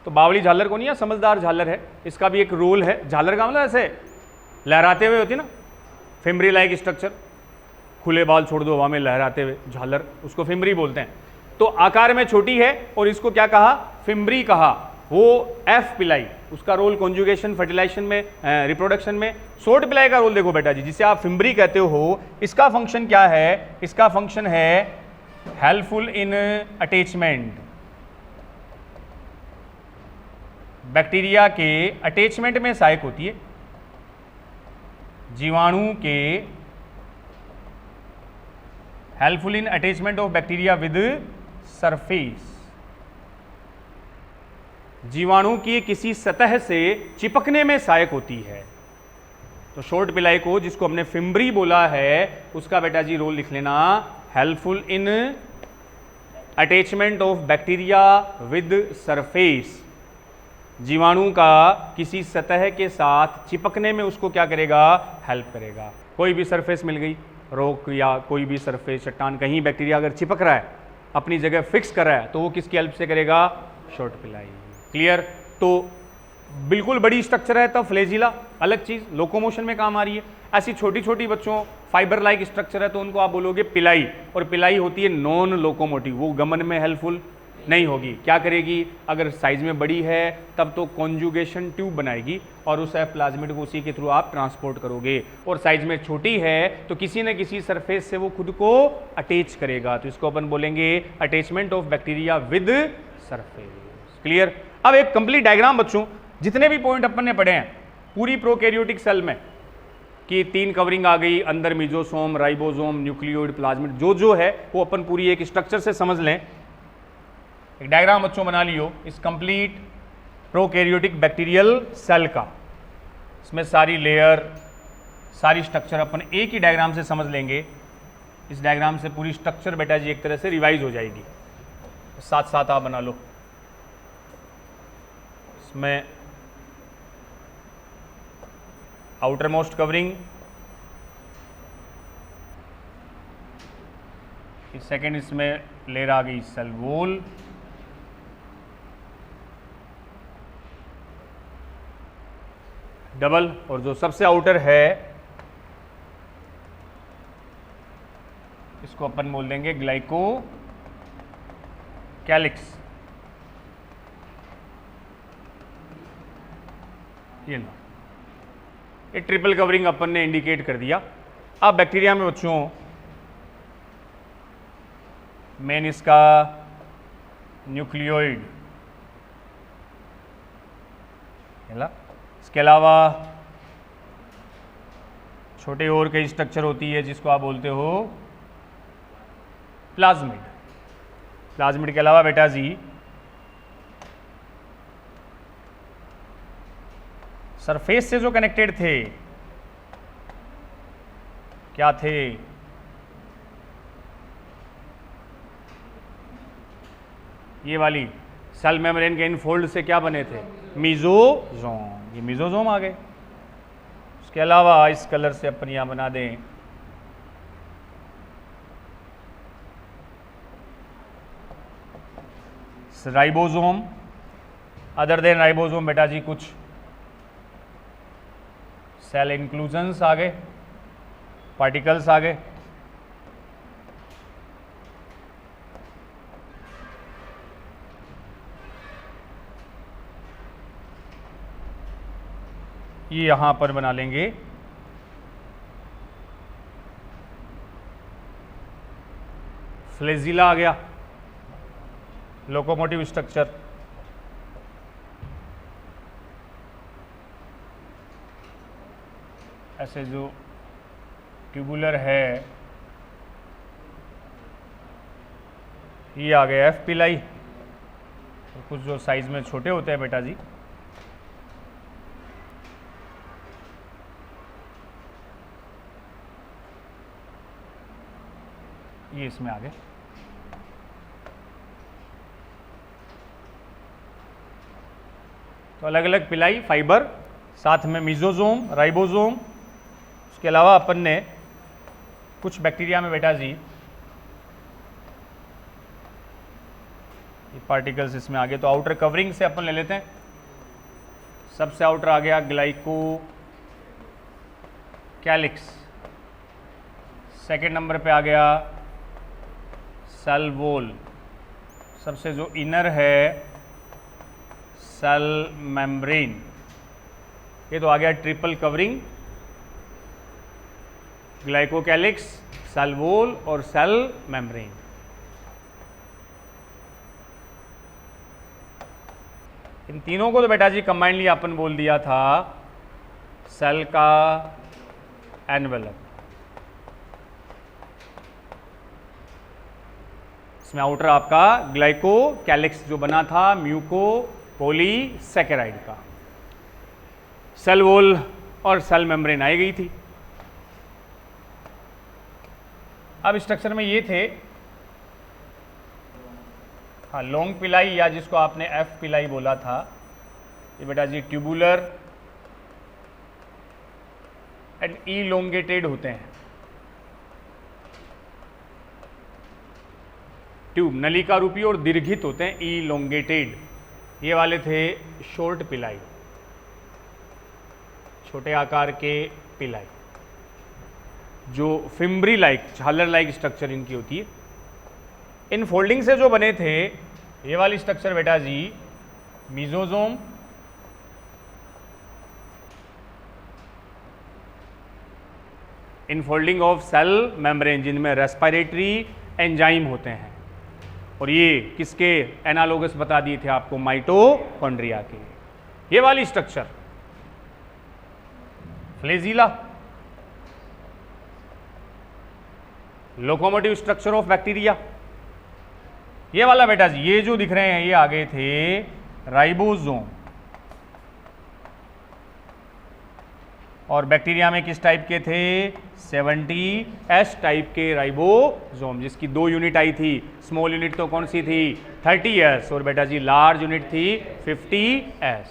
तो बावली झालर को नहीं है, समझदार झालर है। इसका भी एक रोल है। झालर का मतलब ऐसे लहराते हुए होती है ना, फिम्ब्री लाइक स्ट्रक्चर, खुले बाल छोड़ दो हवा में लहराते हुए, झालर, उसको फिम्ब्री बोलते हैं। तो आकार में छोटी है और इसको क्या कहा, फिम्ब्री कहा। वो एफ पिलाई, उसका रोल कॉन्जुगेशन, फर्टिलाइजेशन में, रिप्रोडक्शन में। शॉर्ट पिलाई का रोल देखो बेटा जी, जिसे आप फिम्ब्री कहते हो, इसका फंक्शन क्या है, इसका फंक्शन है हेल्पफुल इन अटैचमेंट, बैक्टीरिया के अटैचमेंट में सहायक होती है, जीवाणु के helpful in attachment of bacteria with surface, जीवाणु की किसी सतह से चिपकने में सहायक होती है। तो शॉर्ट पिलाई को, जिसको हमने फिम्ब्री बोला है, उसका बेटा जी रोल लिख लेना, helpful in attachment of bacteria with surface, जीवाणु का किसी सतह के साथ चिपकने में उसको क्या करेगा, हेल्प करेगा। कोई भी सरफेस मिल गई, रॉक या कोई भी सरफेस, चट्टान, कहीं बैक्टीरिया अगर चिपक रहा है, अपनी जगह फिक्स कर रहा है, तो वो किसकी हेल्प से करेगा, शॉर्ट पिलाई। क्लियर। तो बिल्कुल बड़ी स्ट्रक्चर है तब फ्लैजिला अलग चीज, लोकोमोशन में काम आ रही है। ऐसी छोटी छोटी बच्चों फाइबर लाइक स्ट्रक्चर है तो उनको आप बोलोगे पिलाई, और पिलाई होती है नॉन लोकोमोटिव, वो गमन में हेल्पफुल नहीं होगी। क्या करेगी, अगर साइज में बड़ी है तब तो कॉन्जुगेशन ट्यूब बनाएगी और उस एफ प्लाज्मिड को उसी के थ्रू आप ट्रांसपोर्ट करोगे, और साइज में छोटी है तो किसी न किसी सरफेस से वो खुद को अटैच करेगा, तो इसको अपन बोलेंगे attachment of bacteria with surface. Clear. अब एक कंप्लीट डायग्राम बच्चों, जितने भी पॉइंट अपन ने पढ़े हैं पूरी प्रोकैरियोटिक सेल में, कि 3 कवरिंग आ गई, अंदर मिजोसोम, राइबोसोम, न्यूक्लियोइड, प्लाज्मिड, जो है वो अपन पूरी एक स्ट्रक्चर से समझ लें। एक डायग्राम बच्चों बना लियो इस कंप्लीट प्रोकैरियोटिक बैक्टीरियल सेल का, इसमें सारी लेयर, सारी स्ट्रक्चर अपन एक ही डायग्राम से समझ लेंगे। इस डायग्राम से पूरी स्ट्रक्चर बेटा जी एक तरह से रिवाइज हो जाएगी, साथ साथ आप बना लो। इसमें आउटर मोस्ट कवरिंग, सेकेंड इसमें लेयर आ गई सेल वॉल, डबल, और जो सबसे आउटर है इसको अपन बोल देंगे ग्लाइको कैलिक्स। ये लो, ये ट्रिपल कवरिंग अपन ने इंडिकेट कर दिया। अब बैक्टीरिया में बच्चों मेन इसका न्यूक्लियोइड, इसके अलावा छोटे और कई स्ट्रक्चर होती है जिसको आप बोलते हो प्लाज्मिड। प्लाज्मिड के अलावा बेटा जी सरफेस से जो कनेक्टेड थे क्या थे? ये वाली सेल मेम्ब्रेन के इनफोल्ड से क्या बने थे? मीजोजोम। ये मीजोजोम आ गए। उसके अलावा इस कलर से अपन यहां बना दें राइबोसोम। अदर देन राइबोसोम बेटा जी कुछ सेल इंक्लूजन्स आ गए, पार्टिकल्स आ गए। ये यहां पर बना लेंगे फ्लेजिला आ गया, लोकोमोटिव स्ट्रक्चर। ऐसे जो ट्यूबुलर है ये आ गया एफ पिलाई, और कुछ जो साइज में छोटे होते हैं बेटा जी ये इसमें आ गए। तो अलग अलग पिलाई फाइबर, साथ में मीजोजोम, राइबोसोम। उसके अलावा अपन ने कुछ बैक्टीरिया में बेटा जी ये पार्टिकल्स इसमें आ गए। तो आउटर कवरिंग से अपन ले लेते हैं। सबसे आउटर आ गया ग्लाइको कैलिक्स, सेकेंड नंबर पे आ गया सेल वॉल, सबसे जो इनर है सेल मेम्ब्रेन। ये तो आ गया triple covering, glycocalyx, cell wall और सेल मेम्ब्रेन। इन तीनों को तो बेटा जी कंबाइनली अपन बोल दिया था सेल का एनवेलप। इसमें आउटर आपका ग्लाइकोकैलिक्स जो बना था म्यूको पॉलीसैकेराइड का, सेल वॉल और सेल मेम्ब्रेन आई गई थी। अब स्ट्रक्चर में ये थे हाँ लॉन्ग पिलाई, या जिसको आपने एफ पिलाई बोला था, ये बेटा जी ट्यूबुलर एंड इलोंगेटेड होते हैं। ट्यूब नलिका रूपी और दीर्घित होते हैं, इलोंगेटेड। ये वाले थे शॉर्ट पिलाई, छोटे आकार के पिलाई, जो फिम्ब्री लाइक, झालर लाइक स्ट्रक्चर इनकी होती है। इन फोल्डिंग से जो बने थे ये वाली स्ट्रक्चर बेटा जी mesosome, infolding of cell membrane जिनमें रेस्पिरेटरी एंजाइम होते हैं, और ये किसके एनालोगस बता दिए थे आपको? माइटोकॉन्ड्रिया के। ये वाली structure flagella, locomotive structure of bacteria. ये वाला बेटा जी ये जो दिख रहे हैं ये आ गए थे राइबोसोम। और बैक्टीरिया में किस टाइप के थे? 70S टाइप के राइबोसोम, जिसकी 2 यूनिट आई थी। स्मॉल यूनिट तो कौन सी थी? 30S, और बेटा जी लार्ज यूनिट थी 50S।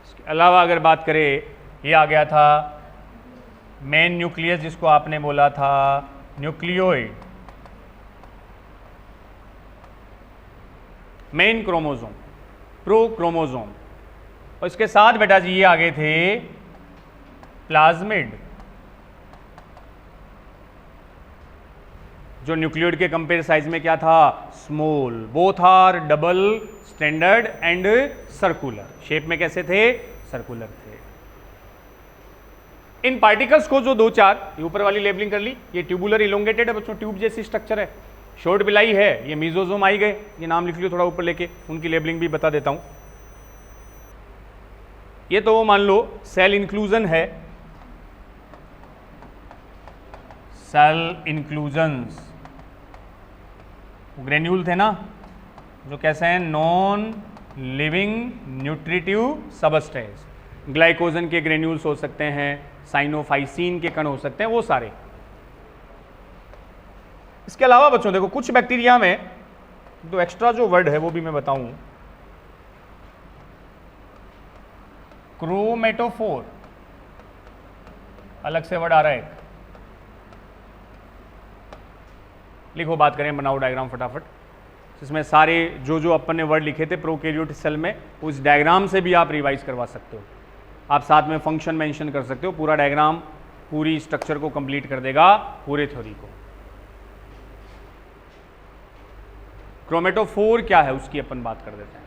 इसके अलावा अगर बात करें, ये आ गया था मेन न्यूक्लियस जिसको आपने बोला था न्यूक्लियोइड, मेन क्रोमोसोम, प्रोक्रोमोसोम, और इसके साथ बेटा जी ये आगे थे प्लाज्मिड, जो न्यूक्लियोइड के कंपेयर साइज में क्या था, small. Both are double standard and circular, shape में कैसे थे, सर्कुलर थे। इन पार्टिकल्स को जो दो चार, ये ऊपर वाली लेबलिंग कर ली, ये ट्यूबुलर इलोंगेटेड है बच्चों, ट्यूब जैसी स्ट्रक्चर है, शॉर्ट बिलाई है, ये मीजोजोम आई गए, ये नाम लिख लियो थोड़ा ऊपर लेके, उनकी लेबलिंग भी बता देता हूं। ये तो मान लो सेल इंक्लूजन है, सेल इंक्लूजन्स, ग्रेन्यूल थे ना, जो कैसे हैं, non living nutritive substance, glycogen के ग्रेन्यूल्स हो सकते हैं, साइनोफाइसिन के कण हो सकते हैं, वो सारे। इसके अलावा बच्चों देखो कुछ बैक्टीरिया में तो एक्स्ट्रा जो वर्ड है वो भी मैं बताऊं, क्रोमेटोफोर, अलग से वर्ड आ रहा है, लिखो, बात करें, बनाओ डायग्राम फटाफट, जिसमें सारे जो जो अपन ने वर्ड लिखे थे प्रोकैरियोटिक सेल में, उस डायग्राम से भी आप रिवाइज करवा सकते हो, आप साथ में फंक्शन मेंशन कर सकते हो, पूरा डायग्राम पूरी स्ट्रक्चर को कंप्लीट कर देगा, पूरे थ्योरी को। क्रोमेटोफोर क्या है उसकी अपन बात कर देते हैं।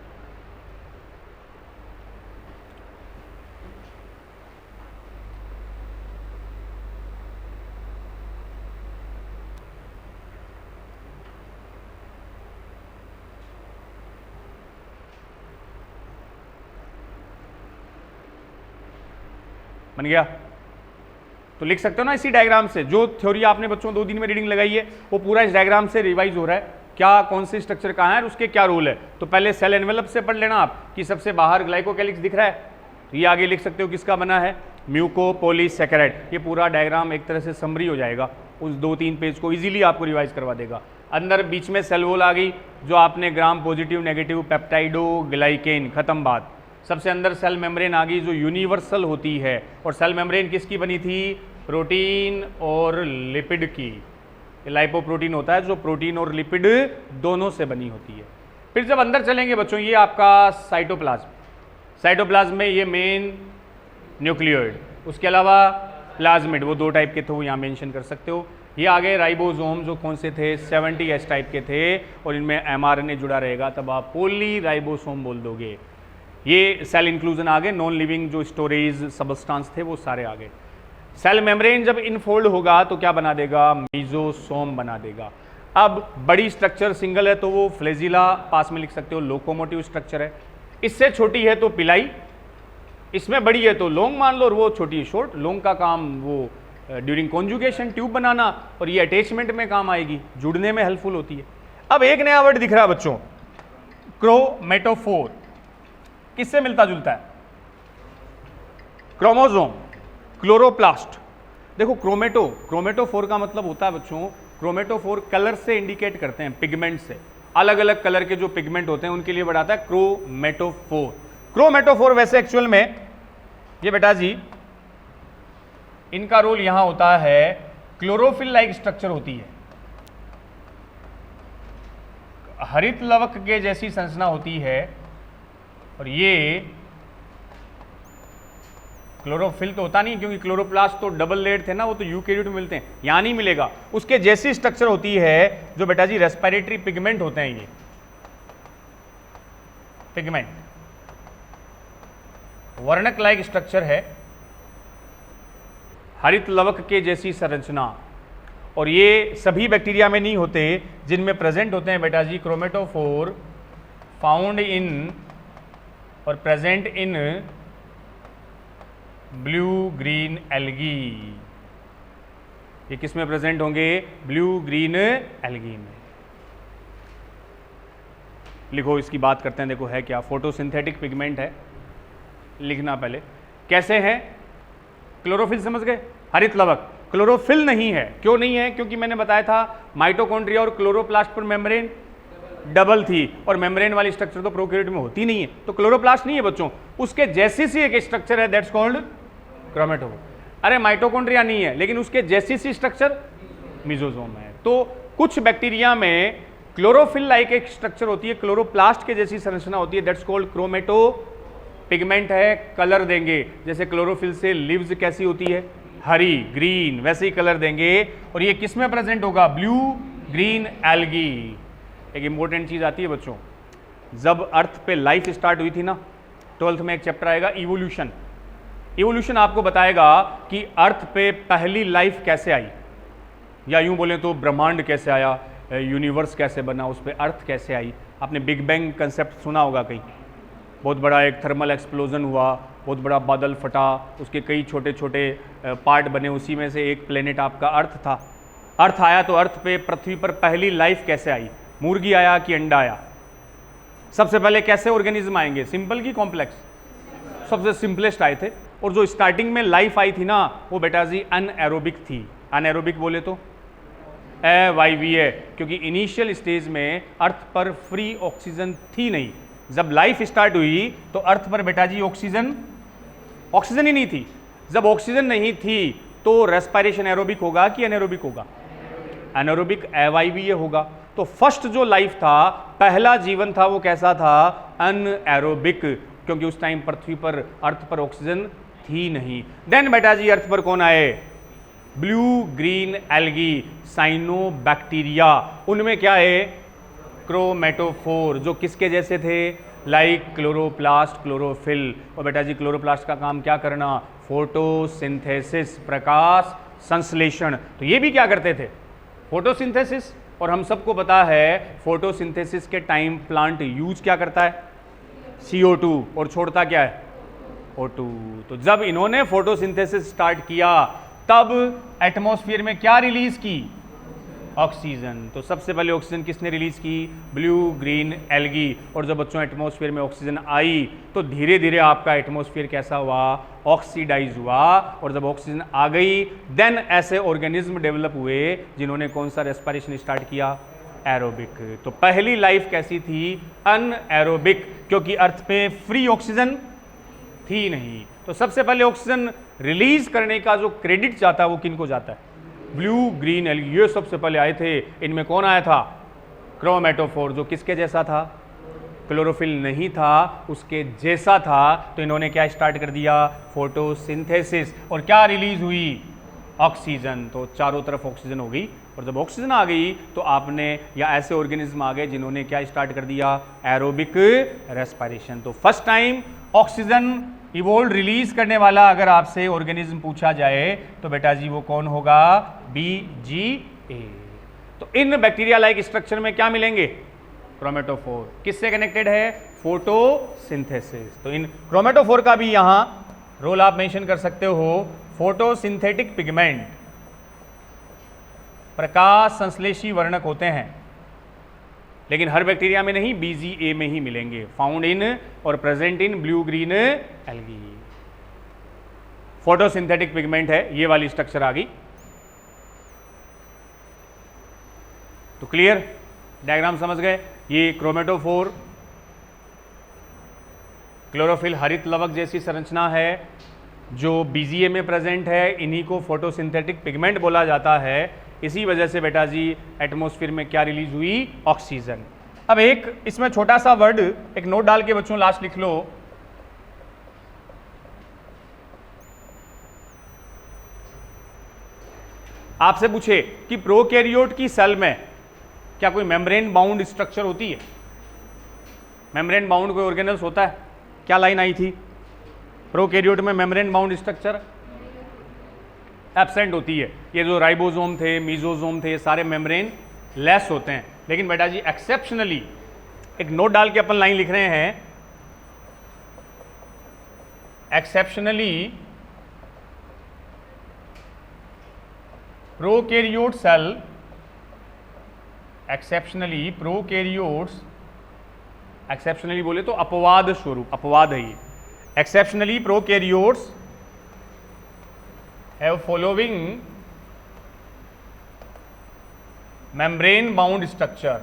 बन गया, तो लिख सकते हो ना इसी डायग्राम से, जो थ्योरी आपने बच्चों 2 दिन में रीडिंग लगाई है वो पूरा इस डायग्राम से रिवाइज हो रहा है, क्या कौन से स्ट्रक्चर कहाँ है और उसके क्या रोल है। तो पहले सेल एनवेलप से पढ़ लेना आप कि सबसे बाहर ग्लाइकोकैलिक्स दिख रहा है, तो ये आगे लिख सकते हो किसका बना है, म्यूकोपॉलीसैकेराइड। ये पूरा डायग्राम एक तरह से समरी हो जाएगा, उस 2-3 पेज को इजीली आपको रिवाइज करवा देगा। अंदर बीच में सेल वॉल आ गई, जो आपने ग्राम पॉजिटिव नेगेटिव पेप्टाइडो ग्लाइकेन, खत्म बात। सबसे अंदर सेल मेम्ब्रेन आ गई जो यूनिवर्सल होती है, और सेल मेम्ब्रेन किसकी बनी थी, प्रोटीन और लिपिड की। लाइपोप्रोटीन होता है जो प्रोटीन और लिपिड दोनों से बनी होती है। फिर जब अंदर चलेंगे बच्चों, ये आपका साइटोप्लाज्म, साइटोप्लाज्म में ये मेन न्यूक्लियोइड, उसके अलावा प्लाज्मिड, वो 2 टाइप के थे, वो यहाँ मेंशन कर सकते हो। ये आगे राइबोसोम, जो कौन से थे, 70S टाइप के थे, और इनमें mRNA जुड़ा रहेगा, तब आप पोली राइबोसोम बोल दोगे। ये सेल इंक्लूजन आ गए, नॉन लिविंग जो स्टोरेज सबस्टांस थे वो सारे आ गए। सेल मेम्ब्रेन जब इनफोल्ड होगा तो क्या बना देगा, मीजोसोम बना देगा। अब बड़ी स्ट्रक्चर सिंगल है तो वो फ्लेजिला पास में लिख सकते हो, लोकोमोटिव स्ट्रक्चर है। इससे छोटी है तो पिलाई, इसमें बड़ी है तो लॉन्ग मान लो, और वो छोटी है शॉर्ट। लॉन्ग का काम वो ड्यूरिंग कॉन्जुगेशन ट्यूब बनाना, और ये अटैचमेंट में काम आएगी, जुड़ने में हेल्पफुल होती है। अब एक नया वर्ड दिख रहा है बच्चों, क्रोमेटोफोर, किससे मिलता जुलता है, क्रोमोसोम, क्लोरोप्लास्ट। देखो क्रोमेटोफोर का मतलब होता है बच्चों, क्रोमेटोफोर कलर से इंडिकेट करते हैं, पिगमेंट से, अलग अलग कलर के जो पिगमेंट होते हैं उनके लिए बढ़ाता है क्रोमेटोफोर। क्रोमेटोफोर वैसे एक्चुअल में ये बेटा जी इनका रोल यहां होता है, क्लोरोफिल लाइक स्ट्रक्चर होती है, हरित लवक के जैसी संरचना होती है, और ये क्लोरोफिल तो होता नहीं, क्योंकि क्लोरोप्लास्ट तो डबल लेयर थे ना, वो तो यूकैरियोट में मिलते हैं, यहां नहीं मिलेगा। उसके जैसी स्ट्रक्चर होती है जो बेटा जी रेस्पिरेटरी पिगमेंट होते हैं, ये पिगमेंट वर्णक लाइक स्ट्रक्चर है, हरित लवक के जैसी संरचना, और ये सभी बैक्टीरिया में नहीं होते, जिनमें प्रेजेंट होते हैं बेटा जी क्रोमेटोफोर, फाउंड इन और present in blue green algae. ये किस में प्रेजेंट होंगे, ब्लू ग्रीन एल्गी में। लिखो, इसकी बात करते हैं, देखो है क्या, फोटोसिंथेटिक पिगमेंट है, लिखना पहले कैसे है, क्लोरोफिल समझ गए, हरित लवक। क्लोरोफिल नहीं है, क्यों नहीं है, क्योंकि मैंने बताया था माइटोकॉन्ड्रिया और क्लोरोप्लास्ट पर मेम्ब्रेन डबल थी, और मेम्ब्रेन वाली स्ट्रक्चर तो प्रोकैरियोट में होती नहीं है, तो क्लोरोप्लास्ट नहीं है बच्चों, उसके जैसी सी एक स्ट्रक्चर है, दैट्स कॉल्ड क्रोमेटोफोर। अरे माइटोकॉन्ड्रिया नहीं है, लेकिन उसके जैसी सी स्ट्रक्चर मीजोजोम है। तो कुछ बैक्टीरिया में क्लोरोफिल लाइक एक स्ट्रक्चर होती है, क्लोरोप्लास्ट के जैसी संरचना होती है, दैट्स कॉल्ड क्रोमेटो पिगमेंट है, कलर देंगे। जैसे क्लोरोफिल से लीव्स कैसी होती है, हरी ग्रीन, वैसे ही कलर देंगे। और ये किस में प्रेजेंट होगा, ब्लू ग्रीन एल्गी। एक इंपॉर्टेंट चीज आती है बच्चों, जब अर्थ पे लाइफ स्टार्ट हुई थी ना, 12th में एक चैप्टर आएगा इवोल्यूशन। इवोल्यूशन आपको बताएगा कि अर्थ पे पहली लाइफ कैसे आई, या यूं बोलें तो ब्रह्मांड कैसे आया, यूनिवर्स कैसे बना, उस पर अर्थ कैसे आई। आपने बिग बैंग कंसेप्ट सुना होगा कहीं, बहुत बड़ा एक थर्मल एक्सप्लोजन हुआ, बहुत बड़ा बादल फटा, उसके कई छोटे छोटे पार्ट बने, उसी में से एक प्लेनेट आपका अर्थ था। अर्थ आया तो अर्थ पे, पृथ्वी पर पहली लाइफ कैसे आई, मुर्गी आया कि अंडा आया, सबसे पहले कैसे ऑर्गेनिज्म आएंगे, सिंपल की कॉम्प्लेक्स, सबसे सिंपलेस्ट आए थे। और जो स्टार्टिंग में लाइफ आई थी ना, वो बेटा जी अनएरोबिक थी। अनएरोबिक बोले तो AYVA, क्योंकि इनिशियल स्टेज में अर्थ पर फ्री ऑक्सीजन थी नहीं। जब लाइफ स्टार्ट हुई तो अर्थ पर बेटा जी ऑक्सीजन ही नहीं थी। जब ऑक्सीजन नहीं थी तो रेस्पिरेशन एरोबिक होगा कि एनारोबिक होगा, एनारोबिक AYVA होगा। तो फर्स्ट जो लाइफ था, पहला जीवन था, वो कैसा था, अनएरोबिक, क्योंकि उस टाइम पृथ्वी पर, अर्थ पर ऑक्सीजन थी नहीं। देन बेटा जी अर्थ पर कौन आए, ब्लू ग्रीन एल्गी, साइनोबैक्टीरिया। उनमें क्या है, क्रोमेटोफोर, जो किसके जैसे थे, लाइक क्लोरोप्लास्ट, क्लोरोफिल। और बेटा जी क्लोरोप्लास्ट का काम क्या करना, फोटोसिंथेसिस, प्रकाश संश्लेषण। तो ये भी क्या करते थे, फोटोसिंथेसिस। और हम सबको पता है फोटोसिंथेसिस के टाइम प्लांट यूज क्या करता है, CO2, और छोड़ता क्या है, O2। तो जब इन्होंने फोटोसिंथेसिस स्टार्ट किया, तब एटमॉस्फेयर में क्या रिलीज की, ऑक्सीजन। तो सबसे पहले ऑक्सीजन किसने रिलीज की, ब्लू ग्रीन एल्गी। और जब बच्चों एटमॉस्फेयर में ऑक्सीजन आई तो धीरे धीरे आपका एटमॉस्फेयर कैसा हुआ, ऑक्सीडाइज हुआ। और जब ऑक्सीजन आ गई, देन ऐसे ऑर्गेनिज्म डेवलप हुए जिन्होंने कौन सा रेस्पिरेशन स्टार्ट किया, एरोबिक। तो पहली लाइफ कैसी थी, अनएरोबिक, क्योंकि अर्थ पे फ्री ऑक्सीजन थी नहीं। तो सबसे पहले ऑक्सीजन रिलीज करने का जो क्रेडिट जाता है वो किनको जाता है, ब्लू ग्रीन एल्गी, ये सबसे पहले आए थे। इनमें कौन आया था, क्रोमेटोफोर, जो किसके जैसा था, क्लोरोफिल नहीं था, उसके जैसा था। तो इन्होंने क्या स्टार्ट कर दिया, फोटोसिंथेसिस। और क्या रिलीज हुई, ऑक्सीजन। तो चारों तरफ ऑक्सीजन हो गई। और जब ऑक्सीजन आ गई तो आपने, या ऐसे ऑर्गेनिज्म आ गए जिन्होंने क्या स्टार्ट कर दिया, एरोबिक रेस्पिरेशन। तो first time oxygen evolve release करने वाला अगर आपसे ऑर्गेनिज्म पूछा जाए तो बेटा जी वो कौन होगा, BGA। तो इन बैक्टीरिया लाइक स्ट्रक्चर में क्या मिलेंगे, क्रोमेटोफोर। किससे कनेक्टेड है, फोटोसिंथेसिस। तो इन क्रोमेटोफोर का भी यहां रोल आप मेंशन कर सकते हो, फोटोसिंथेटिक पिगमेंट, प्रकाश संश्लेषी वर्णक होते हैं। लेकिन हर बैक्टीरिया में नहीं, BGA में ही मिलेंगे, फाउंड इन और present in blue green algae. Photosynthetic pigment है, ये वाली स्ट्रक्चर आ गई। तो क्लियर, डायग्राम समझ गए। ये क्रोमेटोफोर, क्लोरोफिल, हरित लवक जैसी संरचना है जो BGA में प्रेजेंट है। इन्हीं को फोटोसिंथेटिक पिगमेंट बोला जाता है। इसी वजह से बेटा जी एटमॉस्फेयर में क्या रिलीज हुई, ऑक्सीजन। अब एक इसमें छोटा सा वर्ड, एक नोट डाल के बच्चों लास्ट लिख लो, आपसे पूछे कि प्रोकैरियोट की सेल में क्या कोई मेम्ब्रेन बाउंड स्ट्रक्चर होती है, मेम्ब्रेन बाउंड कोई ऑर्गेनल्स होता है, क्या लाइन आई थी, प्रोकैरियोट में मेम्ब्रेन बाउंड स्ट्रक्चर एब्सेंट होती है। ये जो राइबोसोम थे, मीजोसोम थे, सारे मेम्ब्रेन लेस होते हैं। लेकिन बेटा जी एक्सेप्शनली, एक नोट डाल के अपन लाइन लिख रहे हैं, exceptionally prokaryote cell, exceptionally prokaryotes, exceptionally बोले तो अपवाद स्वरूप, अपवाद है ये। Exceptionally prokaryotes have following membrane bound structure।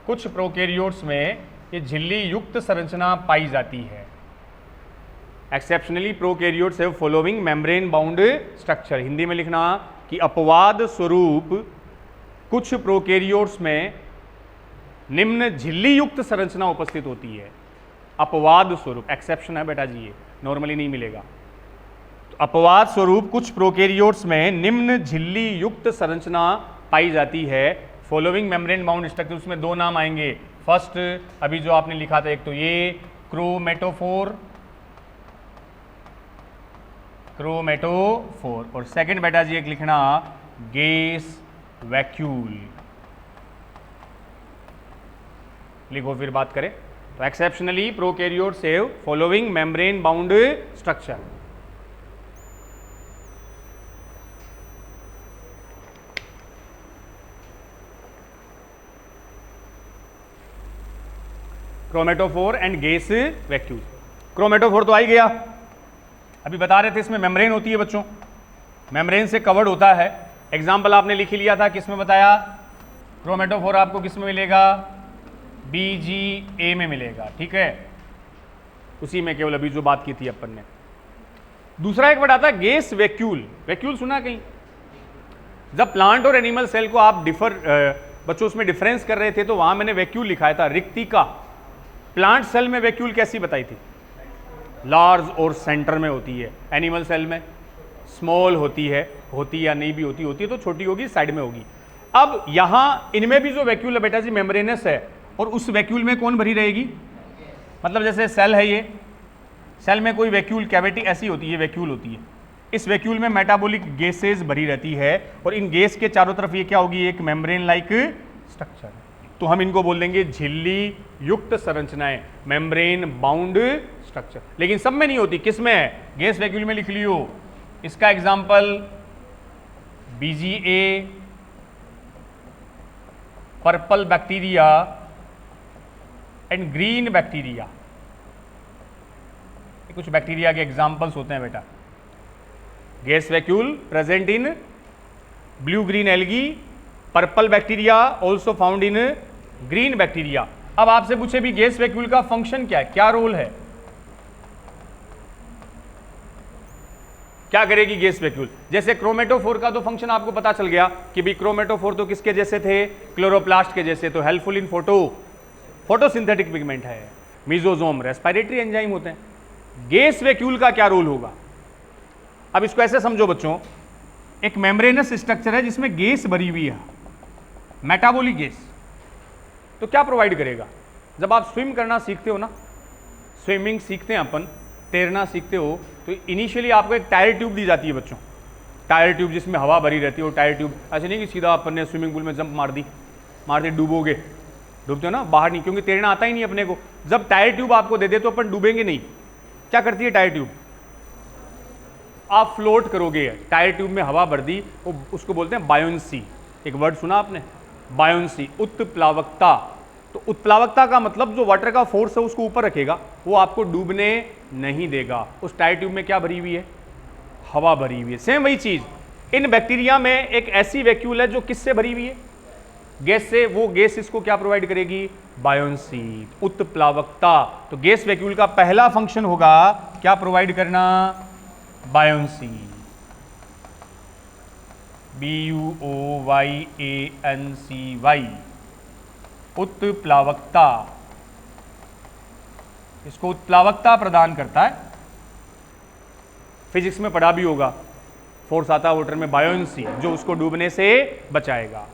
कुछ प्रोकैरियोट्स में ये झिल्ली युक्त संरचना पाई जाती है। Exceptionally prokaryotes have following membrane bound structure. Hindi में लिखना कि अपवाद स्वरूप कुछ प्रोकैरियोट्स में निम्न झिल्ली युक्त संरचना उपस्थित होती है। अपवाद स्वरूप, एक्सेप्शन है बेटा जी, ये नॉर्मली नहीं मिलेगा। तो अपवाद स्वरूप कुछ प्रोकैरियोट्स में निम्न झिल्ली युक्त संरचना पाई जाती है। फॉलोइंग मेम्ब्रेन बाउंड स्ट्रक्चर, उसमें दो नाम आएंगे। फर्स्ट अभी जो आपने लिखा था, एक तो ये क्रोमेटोफोर और सेकंड बेटा जी एक लिखना गेस वैक्यूल। लिखो फिर बात करें तो exceptionally prokaryotes have following membrane bound structure. Chromatophore and gas vacuole. Chromatophore तो आ ही गया, अभी बता रहे थे इसमें मेम्ब्रेन होती है बच्चों, मेम्ब्रेन से कवर्ड होता है। एग्जाम्पल आपने लिख ही लिया था, किसमें बताया? क्रोमेटोफोर आपको किसमें मिलेगा? BGA में मिलेगा, ठीक है, उसी में केवल अभी जो बात की थी अपन ने। दूसरा एक वर्ड आता है गेस वैक्यूल। वैक्यूल सुना कहीं? जब प्लांट और एनिमल सेल को आप बच्चों उसमें डिफरेंस कर रहे थे तो वहां मैंने वैक्यूल लिखाया था, रिक्तिका। प्लांट सेल में वैक्यूल कैसी बताई थी? लार्ज और सेंटर में होती है। एनिमल सेल में स्मॉल होती है या नहीं भी होती है तो छोटी होगी, साइड में होगी। अब यहां इनमें भी जो वैक्यूल है बेटा जी मेम्ब्रेनस है, और उस वैक्यूल में कौन भरी रहेगी? मतलब जैसे सेल है, ये सेल में कोई वैक्यूल कैविटी ऐसी होती है, वैक्यूल होती है। इस वैक्यूल में मेटाबॉलिक गैसेज भरी रहती है और इन गैस के चारों तरफ ये क्या होगी? एक मेम्ब्रेन लाइक स्ट्रक्चर। तो हम इनको बोल देंगे झिल्ली युक्त संरचनाएं, मेम्ब्रेन बाउंड स्ट्रक्चर। लेकिन सब में नहीं होती, किस में है? गैस वैक्यूल में लिख लियो। इसका example BGA, purple bacteria and green bacteria. कुछ बैक्टीरिया के एग्जांपल्स होते हैं बेटा। Gas vacuole present in blue green algae, purple bacteria also found in green bacteria. अब आपसे पूछे भी गैस वैक्यूल का फंक्शन क्या है, क्या रोल है, क्या करेगी गैस वैक्यूल? जैसे क्रोमेटोफोर का तो फंक्शन आपको पता चल गया कि भी क्रोमेटोफोर तो किसके जैसे थे? क्लोरोप्लास्ट के जैसे, तो हेल्पफुल इन फोटोसिंथेटिक पिगमेंट है। मीजोजोम रेस्पिरेटरी एंजाइम होते हैं। गैस वैक्यूल का क्या रोल होगा? अब इसको ऐसे समझो बच्चों, एक मेम्ब्रेनस स्ट्रक्चर है जिसमें गैस भरी हुई है, मेटाबॉलिक गैस। तो क्या प्रोवाइड करेगा? जब आप स्विम करना सीखते हो ना, स्विमिंग सीखते हैं अपन, तैरना सीखते हो, तो इनिशियली आपको एक टायर ट्यूब दी जाती है बच्चों, टायर ट्यूब जिसमें हवा भरी रहती है। वो टायर ट्यूब ऐसे नहीं कि सीधा अपन ने स्विमिंग पूल में जंप मारते डूबोगे, डूबते हो ना बाहर नहीं, क्योंकि तैरना आता ही नहीं अपने को। जब टायर ट्यूब आपको दे दे तो अपन डूबेंगे नहीं। क्या करती है टायर ट्यूब? आप फ्लोट करोगे। टायर ट्यूब में हवा भर दी, उसको बोलते हैं बायोन्सी। एक वर्ड सुना आपने, बायोन्सी, उत्प्लावकता। तो उत्प्लावकता का मतलब जो वाटर का फोर्स है उसको ऊपर रखेगा, वो आपको डूबने नहीं देगा। उस टायर ट्यूब में क्या भरी हुई है? हवा भरी हुई है। सेम वही चीज इन बैक्टीरिया में एक ऐसी वैक्यूल है जो किससे भरी हुई है? गैस से। वो गैस इसको क्या प्रोवाइड करेगी? बायोन्सी, उत्प्लावकता। तो गैस वैक्यूल का पहला फंक्शन होगा क्या प्रोवाइड करना? Buoyancy, BUOYANCY, उत्प्लावकता। इसको उत्प्लावकता प्रदान करता है। फिजिक्स में पढ़ा भी होगा, फोर्स आता है वाटर में, बायोन्सी, जो उसको डूबने से बचाएगा।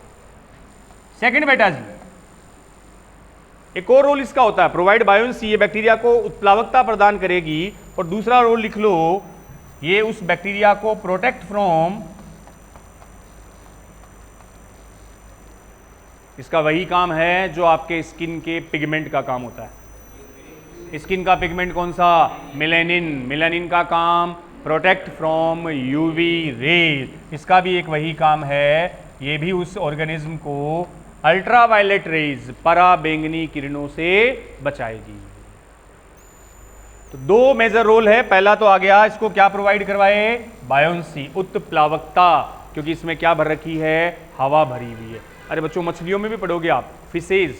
सेकंड बेटा जी, एक और रोल इसका होता है, प्रोवाइड बायोन्सी। ये बैक्टीरिया को उत्प्लावकता प्रदान करेगी। और दूसरा रोल लिख लो, ये उस बैक्टीरिया को प्रोटेक्ट फ्रॉम, इसका वही काम है जो आपके स्किन के पिगमेंट का काम होता है। स्किन का पिगमेंट कौन सा? मेलानिन। मेलानिन का काम प्रोटेक्ट फ्रॉम यूवी रेज। इसका भी एक वही काम है, ये भी उस ऑर्गेनिज्म को अल्ट्रावायलेट रेज, पराबैंगनी किरणों से बचाएगी। तो दो मेजर रोल है। पहला तो आ गया, इसको क्या प्रोवाइड करवाए? बायोन्सी, उत्प्लावकता, क्योंकि इसमें क्या भर रखी है? हवा भरी हुई है। अरे बच्चों मछलियों में भी पढ़ोगे आप, फिशेज,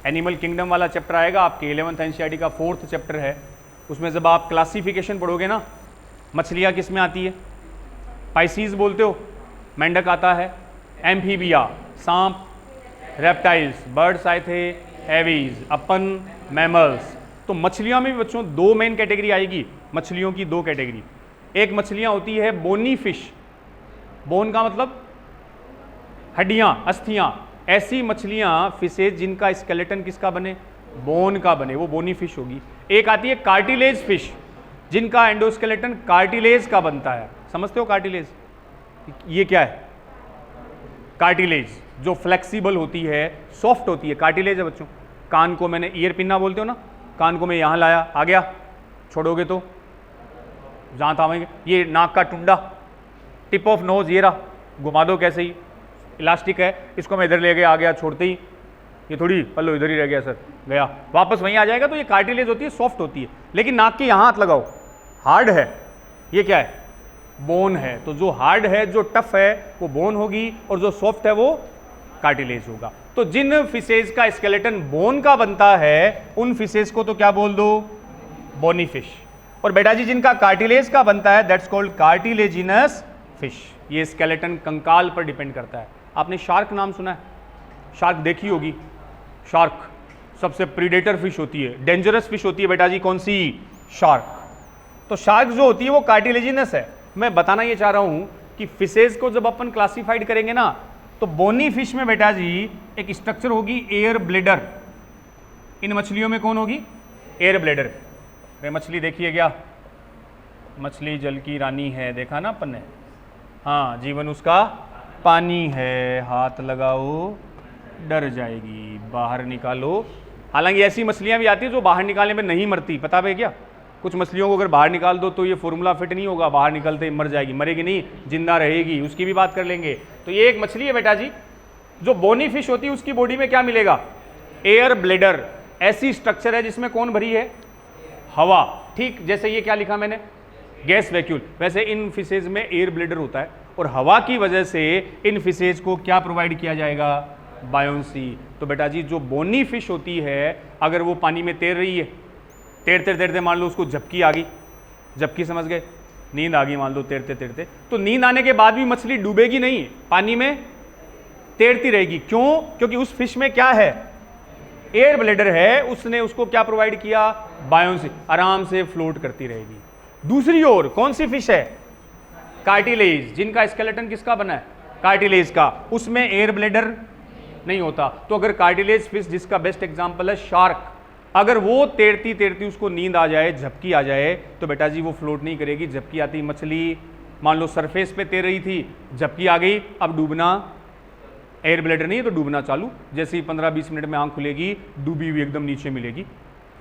एनिमल किंगडम वाला चैप्टर आएगा आपके 11th एनसीईआरटी का 4th चैप्टर है। उसमें जब आप क्लासिफिकेशन पढ़ोगे ना, मछलियाँ किस में आती है? पाइसीज बोलते हो, मेंढक आता है, एम्फीबिया सांप, रेप्टाइल्स बर्ड्स आए थे, एवीज अपन मैमल्स। तो मछलियों में भी बच्चों दो मेन कैटेगरी आएगी, मछलियों की दो कैटेगरी। एक मछलियाँ होती है बोनी फिश, बोन का मतलब हड्डियाँ, अस्थियाँ, ऐसी मछलियाँ फिशेज जिनका स्केलेटन किसका बने? बोन का बने, वो बोनी फिश होगी। एक आती है कार्टिलेज फिश, जिनका एंडोस्केलेटन कार्टिलेज का बनता है। समझते हो कार्टिलेज? ये क्या है? कार्टिलेज जो फ्लेक्सिबल होती है, सॉफ्ट होती है, कार्टिलेज है बच्चों। कान को मैंने ईयर पिन्ना बोलते हो ना, कान को मैं यहाँ लाया, आ गया, छोड़ोगे तो जहाँ थामेंगे। ये नाक का टुंडा, टिप ऑफ नोज, ये रहा, घुमा दो कैसे ही, इलास्टिक है, इसको मैं इधर ले गया, आ गया, छोड़ते ही ये थोड़ी पल्लो इधर ही रह गया सर, गया, वापस वहीं आ जाएगा। तो ये कार्टिलेज होती है, सॉफ्ट होती है। लेकिन नाक के यहाँ हाथ लगाओ, हार्ड है, ये क्या है? बोन है। तो जो हार्ड है, जो टफ है, वो बोन होगी, और जो सॉफ्ट है वो कार्टिलेज होगा। तो जिन फिशेज का स्केलेटन बोन का बनता है, उन फिशेज को तो क्या बोल दो? Bony fish. और बेटा जी जिनका कार्टिलेज का बनता है, दैट्स कॉल्ड कार्टिलेजिनस फिश। ये स्केलेटन कंकाल पर डिपेंड करता है। आपने शार्क नाम सुना है? शार्क देखी होगी। शार्क सबसे प्रीडेटर फिश होती है, डेंजरस फिश होती है बेटा जी, कौन सी? शार्क। तो शार्क जो होती है वो कार्टिलेजिनस है। मैं बताना ये चाह रहा हूं कि फिशेज को जब अपन क्लासिफाइड करेंगे ना, तो बोनी फिश में बेटा जी एक स्ट्रक्चर होगी एयर ब्लेडर। इन मछलियों में कौन होगी? Air bladder. अरे मछली देखिए क्या, मछली जल की रानी है, देखा ना अपन ने? हाँ, जीवन उसका पानी है, हाथ लगाओ डर जाएगी, बाहर निकालो। हालांकि ऐसी मछलियां भी आती है जो बाहर निकालने में नहीं मरती, पता है क्या? कुछ मछलियों को अगर बाहर निकाल दो तो ये फॉर्मूला फिट नहीं होगा, बाहर निकलते ही मर जाएगी, मरेगी नहीं, जिंदा रहेगी, उसकी भी बात कर लेंगे। तो ये एक मछली है बेटा जी, जो बोनी फिश होती है, उसकी बॉडी में क्या मिलेगा? Air bladder. ऐसी स्ट्रक्चर है जिसमें कौन भरी है? हवा। ठीक जैसे ये क्या लिखा मैंने? Gas vacuole. वैसे इन फिशेज में एयर ब्लेडर होता है, और हवा की वजह से इन फिशेज को क्या प्रोवाइड किया जाएगा? बायोंसी। तो बेटा जी जो बोनी फिश होती है, अगर वो पानी में तैर रही है, तैरते तैरते मान लो उसको झपकी आ गई, झपकी समझ गए, नींद आ गई मान लो तैरते तैरते, तो नींद आने के बाद भी मछली डूबेगी नहीं, पानी में तैरती रहेगी। क्यों? क्योंकि उस फिश में क्या है? एयर ब्लेडर है, उसने उसको क्या प्रोवाइड किया? बायोंसी, आराम से फ्लोट करती रहेगी। दूसरी ओर कौन सी फिश है? कार्टिलेज, जिनका स्केलेटन किसका बना है? कार्टिलेज का, उसमें एयर ब्लेडर नहीं होता। तो अगर कार्टिलेज फिश, जिसका बेस्ट एग्जांपल है शार्क, अगर वो तैरती तैरती उसको नींद आ जाए, झपकी आ जाए, तो बेटा जी वो फ्लोट नहीं करेगी। झपकी आती मछली मान लो सरफेस पे तैर रही थी, झपकी आ गई, अब डूबना, एयर ब्लेडर नहीं है तो डूबना चालू। जैसे ही 15-20 मिनट में आंख खुलेगी, डूबी हुई एकदम नीचे मिलेगी।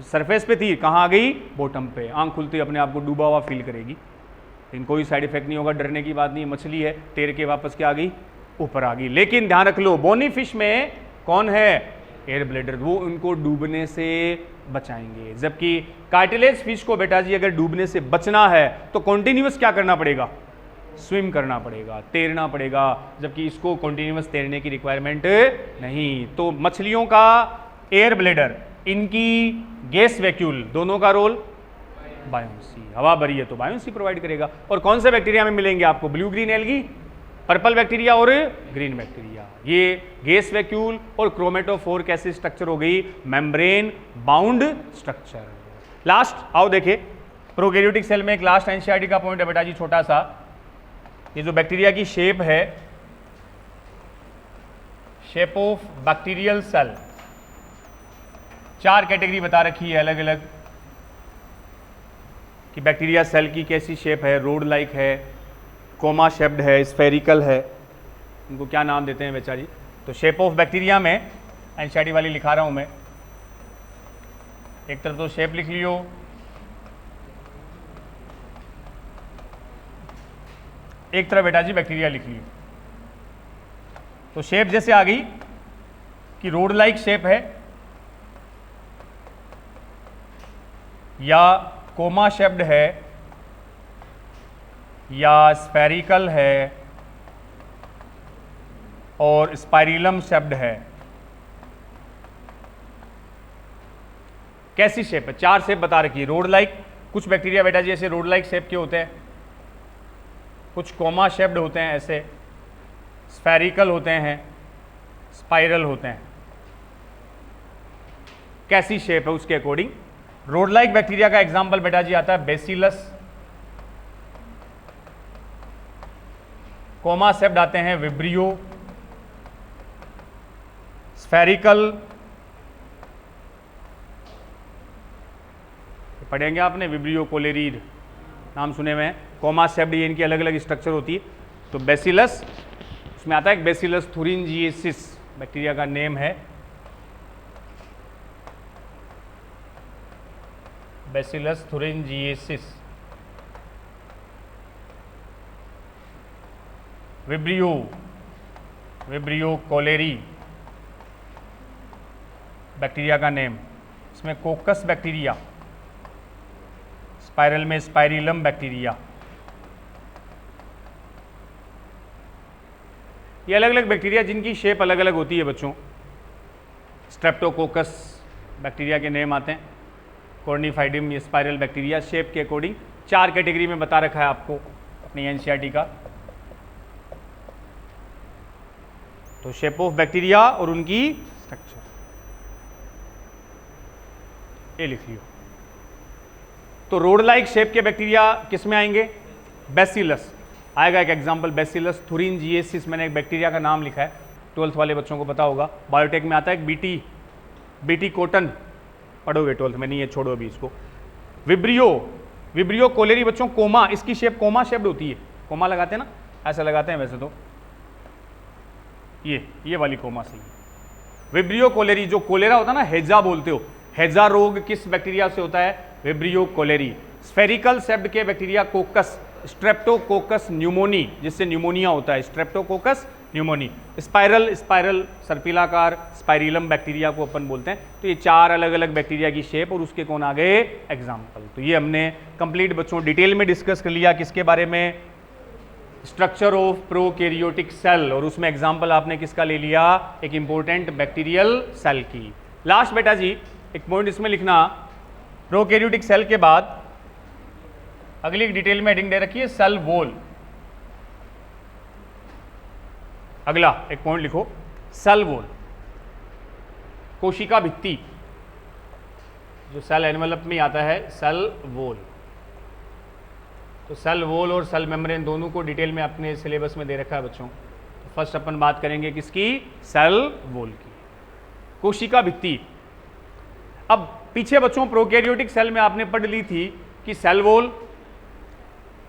सरफेस पे थी, कहाँ आ गई? बॉटम पे। आंख खुलते अपने आप को डूबा हुआ फील करेगी, लेकिन कोई साइड इफेक्ट नहीं होगा, डरने की बात नहीं। मछली है, तैर के वापस क्या आ गई? ऊपर आ गई। लेकिन ध्यान रख लो, बोनी फिश में कौन है? एयर ब्लेडर, वो उनको डूबने से बचाएंगे। जबकि कार्टिलेज फिश को बेटा जी अगर डूबने से बचना है तो कॉन्टिन्यूअस क्या करना पड़ेगा? स्विम करना पड़ेगा, तैरना पड़ेगा, जबकि इसको कॉन्टिन्यूअस तैरने की रिक्वायरमेंट नहीं। तो मछलियों का एयर ब्लेडर, इनकी गैस वैक्यूल, दोनों का रोल बायोंसी। हवा भरी है तो बायोंसी प्रोवाइड करेगा। और कौन से बैक्टीरिया में मिलेंगे आपको? Blue green algae, purple bacteria और ग्रीन बैक्टीरिया। ये गैस वैक्यूल और क्रोमेटोफोर कैसी स्ट्रक्चर हो गई? Membrane bound structure. लास्ट आओ देखे, प्रोकैरियोटिक सेल में एक लास्ट एनसीईआरटी का पॉइंट है बेटा जी, छोटा सा। ये जो बैक्टीरिया की शेप है, shape of bacterial cell, 4 category बता रखी है अलग अलग कि बैक्टीरिया सेल की कैसी शेप है। रोड लाइक है, कोमा शेप्ड है, स्फेरिकल है, इनको क्या नाम देते हैं बेचारी। तो शेप ऑफ बैक्टीरिया में एनसीईआरटी वाली लिखा रहा हूं मैं, एक तरफ तो शेप लिख लियो, एक तरफ बेटा जी बैक्टीरिया लिख लियो। तो शेप जैसे आ गई कि रोड लाइक शेप है, या कोमा शेप्ड है, या स्फेरिकल है, और स्पाइरिलम शेप्ड है। कैसी शेप है? 4 शेप बता रखी है, रोड लाइक, कुछ बैक्टीरिया बेटा जी ऐसे रोड लाइक शेप के होते हैं, कुछ कोमा शेप्ड होते हैं, ऐसे स्फेरिकल होते हैं, स्पाइरल होते हैं। कैसी शेप है उसके अकॉर्डिंग। रोड लाइक बैक्टीरिया का एग्जाम्पल बेटा जी आता है बेसिलस, कोमा शेप्ड आते हैं विब्रियो, स्फेरिकल पढ़ेंगे आपने, विब्रियो कोलेरीड नाम सुने हुए हैं, कोमा शेप्ड, ये इनकी अलग अलग स्ट्रक्चर होती है। तो बेसिलस, उसमें आता है एक बेसिलस थुरिंजिएसिस बैक्टीरिया का नेम है, Bacillus thuringiensis. Vibrio, Vibrio cholerae bacteria का नेम। इसमें कोकस बैक्टीरिया, स्पाइरल में स्पाइरिलम बैक्टीरिया। ये अलग अलग बैक्टीरिया जिनकी शेप अलग अलग होती है बच्चों। स्ट्रेप्टोकोकस बैक्टीरिया के नेम आते हैं, कॉर्निफाइडिम, ये स्पाइरल बैक्टीरिया। शेप के अकॉर्डिंग 4 कैटेगरी में बता रखा है आपको अपनी एनसीईआरटी का। तो शेप ऑफ बैक्टीरिया और उनकी स्ट्रक्चर ये लिख लियो। तो रोड लाइक शेप के बैक्टीरिया किस में आएंगे? बेसिलस आएगा एक एग्जांपल, बेसिलस थुरिंजिएसिस। मैंने एक बैक्टीरिया का नाम लिखा है, 12th वाले बच्चों को पता होगा। बायोटेक में आता है एक बीटी कॉटन, पढ़ोगे 12th में, नहीं है छोड़ो अभी इसको। विब्रियो, विब्रियो कोलेरी बच्चों कोमा, इसकी शेप कोमा शेप्ड होती है। कोमा लगाते हैं ना, ऐसा लगाते हैं वैसे तो, ये वाली कोमा सही है। विब्रियो कोलेरी, जो कोलेरा होता है ना, हेजा बोलते हो, हेजा रोग किस बैक्टीरिया से होता है? Vibrio cholerae. स्फेरिकल शेप्ड के बैक्टीरिया कोकस, स्ट्रेप्टोकोकस न्यूमोनी, जिससे न्यूमोनिया होता है, स्ट्रेप्टोकोकस न्यूमोनी। स्पाइरल सर्पिलाकार स्पाइरिलम बैक्टीरिया को अपन बोलते हैं। तो ये 4 अलग अलग बैक्टीरिया की शेप और उसके कौन आ गए एग्जाम्पल। तो ये हमने कंप्लीट बच्चों डिटेल में डिस्कस कर लिया किसके बारे में? स्ट्रक्चर ऑफ प्रोकैरियोटिक सेल, और उसमें एग्जाम्पल आपने किसका ले लिया? एक इंपॉर्टेंट बैक्टीरियल सेल की। लास्ट बेटा जी एक पॉइंट इसमें लिखना, प्रोकैरियोटिक सेल के बाद अगली डिटेल में हेडिंग दे रखी है सेल वॉल। अगला एक पॉइंट लिखो, सेल वॉल, कोशिका भित्ति, जो सेल एनवेलप में आता है, सेल वॉल। तो सेल वॉल और सेल मेम्ब्रेन दोनों को डिटेल में अपने सिलेबस में दे रखा है बच्चों। तो फर्स्ट अपन बात करेंगे किसकी? सेल वॉल की, कोशिका भित्ति। अब पीछे बच्चों प्रोकैरियोटिक सेल में आपने पढ़ ली थी कि सेल वॉल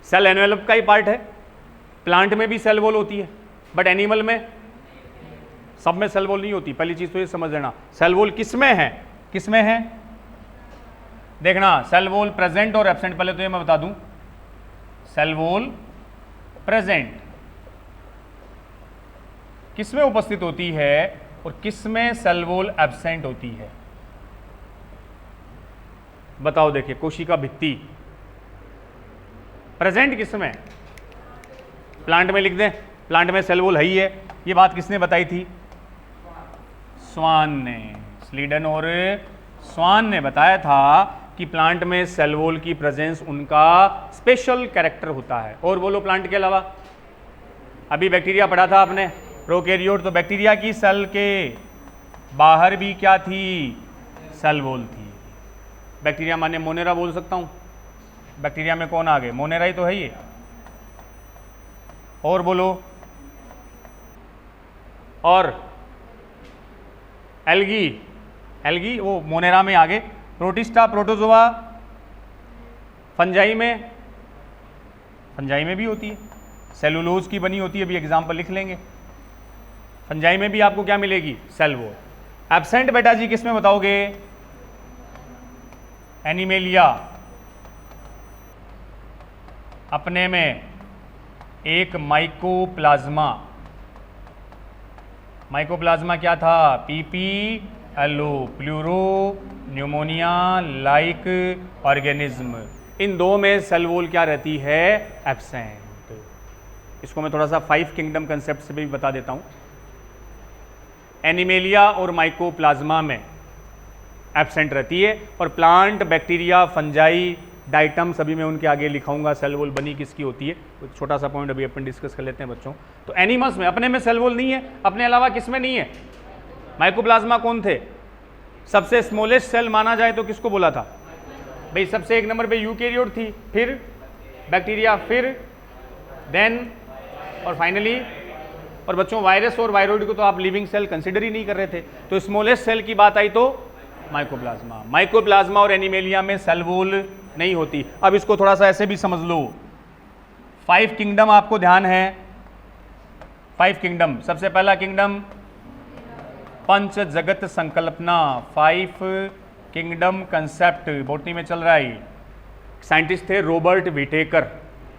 सेल एनवेलप का ही पार्ट है। प्लांट में भी सेल वॉल होती है, बट एनिमल में, सब में सेल वॉल नहीं होती। पहली चीज तो ये समझ लेना, सेल वॉल किस में है, किस में है देखना। सेल वॉल प्रेजेंट और एब्सेंट, पहले तो ये मैं बता दूं, सेल वॉल प्रेजेंट किस में उपस्थित होती है और किस में सेल वॉल एब्सेंट होती है, बताओ। देखिए कोशिका भित्ति प्रेजेंट किस में? प्लांट में लिख दें, प्लांट में सेल वॉल है ही है। ये बात किसने बताई थी? स्वान ने, स्लीडन और स्वान ने बताया था कि प्लांट में सेल वॉल की प्रेजेंस उनका स्पेशल कैरेक्टर होता है। और बोलो प्लांट के अलावा, अभी बैक्टीरिया पढ़ा था आपने प्रोकैरियोट, तो बैक्टीरिया की सेल के बाहर भी क्या थी? सेल वॉल थी। बैक्टीरिया माने मोनेरा बोल सकता हूं। बैक्टीरिया में कौन आ गए? मोनेरा ही तो है ये। और बोलो, और एल्गी, एल्गी वो मोनेरा में आ गए। प्रोटिस्टा, प्रोटोजोआ फंजाई में, फंजाई में भी होती है, सेलुलोज की बनी होती है, अभी एग्जाम्पल लिख लेंगे। फंजाई में भी आपको क्या मिलेगी? Cell wall. एब्सेंट बेटा जी किस में बताओगे? एनिमेलिया, अपने में एक माइकोप्लाज्मा। माइकोप्लाज्मा क्या था? PPLO, pleuro pneumonia like organism. इन दो में सेल वॉल क्या रहती है? एब्सेंट। इसको मैं थोड़ा सा 5 किंगडम कंसेप्ट से भी बता देता हूं। एनिमेलिया और माइकोप्लाज्मा में एब्सेंट रहती है, और प्लांट, बैक्टीरिया, फंजाई, डाइटम सभी मैं उनके आगे लिखाऊंगा, सेल वॉल बनी किसकी होती है, तो छोटा सा पॉइंट अभी अपन डिस्कस कर लेते हैं बच्चों। तो एनिमल्स में अपने में सेल वॉल नहीं है, अपने अलावा किस में नहीं है? माइकोप्लाज्मा कौन थे? सबसे स्मॉलेस्ट सेल माना जाए तो किसको बोला था भाई? सबसे एक नंबर पे यूकैरियोट थी, फिर बैक्टीरिया, फिर देन और फाइनली, और बच्चों वायरस और वायरोइड को तो आप लिविंग सेल कंसिडर ही नहीं कर रहे थे। तो स्मॉलेस्ट सेल की बात आई तो माइकोप्लाज्मा। माइकोप्लाज्मा और एनिमेलिया में सेल वॉल नहीं होती। अब इसको थोड़ा सा ऐसे भी समझ लो, 5 किंगडम आपको ध्यान है, 5 किंगडम। सबसे पहला किंगडम पंच जगत संकल्पना, 5 किंगडम कंसेप्ट बॉटनी में चल रहा है। साइंटिस्ट थे रॉबर्ट विटेकर,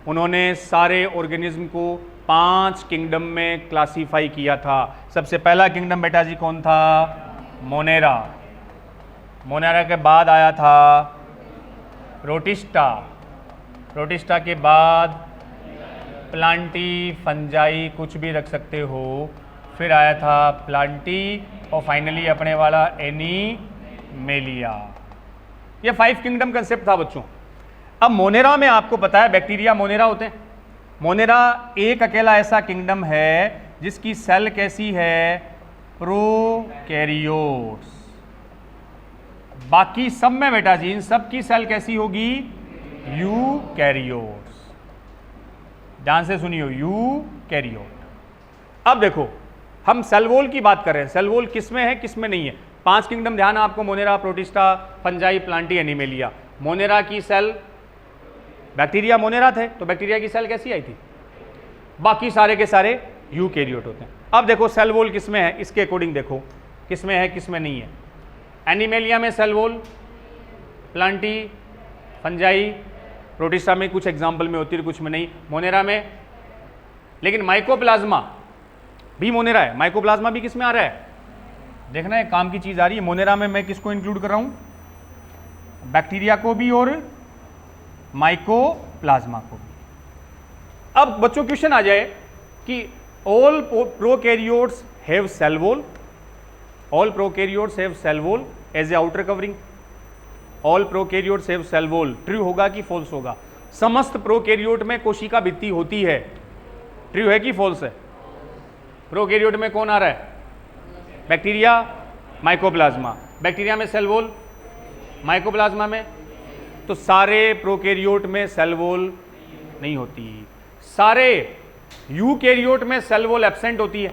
उन्होंने सारे ऑर्गेनिज्म को 5 किंगडम में क्लासीफाई किया था। सबसे पहला किंगडम बेटा जी कौन था? मोनेरा। मोनेरा के बाद आया था प्रोटिस्टा, प्रोटिस्टा के बाद प्लांटी, फंजाई, कुछ भी रख सकते हो, फिर आया था प्लांटी, और फाइनली अपने वाला एनीमेलिया। ये 5 किंगडम कंसेप्ट था बच्चों। अब मोनेरा में आपको पता है बैक्टीरिया मोनेरा होते हैं। मोनेरा एक अकेला ऐसा किंगडम है जिसकी सेल कैसी है? प्रोकैरियोट्स। बाकी सब में बेटा जी इन सब की सेल कैसी होगी? यूकैरियोट्स। ध्यान से सुनियो, यूकैरियोट। अब देखो हम सेल वॉल की बात कर रहे हैं, सेल वॉल किस में है किस में नहीं है। 5 किंगडम ध्यान है आपको, Monera, protista, fungi, Plantae, animalia. Monera की सेल, बैक्टीरिया मोनेरा थे तो बैक्टीरिया की सेल कैसी आई थी? बाकी सारे के सारे यूकैरियोट होते हैं। अब देखो सेल वॉल किस में है, इसके अकॉर्डिंग देखो किस में है किस में नहीं है। एनिमेलिया में cell wall, Plantae, Fungi, Protista में कुछ एग्जाम्पल में होती है, कुछ में नहीं, मोनेरा में। लेकिन माइकोप्लाज्मा भी मोनेरा है, माइकोप्लाज्मा भी किस में आ रहा है? देखना है काम की चीज आ रही है। मोनेरा में मैं किसको इंक्लूड कर रहा हूं? बैक्टीरिया को भी और माइकोप्लाज्मा को भी। अब बच्चों क्वेश्चन आ जाए कि all prokaryotes have cell wall, all prokaryotes have cell wall as a outer covering, all prokaryotes have cell wall, true होगा कि फॉल्स होगा? समस्त प्रोकैरियोट में कोशिका भित्ति होती है, ट्रू है कि फॉल्स है? प्रोकैरियोट में कौन आ रहा है? Bacteria, mycoplasma. बैक्टीरिया में सेल वॉल, माइकोप्लाज्मा में। तो सारे प्रोकैरियोट में सेल वॉल नहीं होती, सारे यूकैरियोट में सेल वॉल एब्सेंट होती है,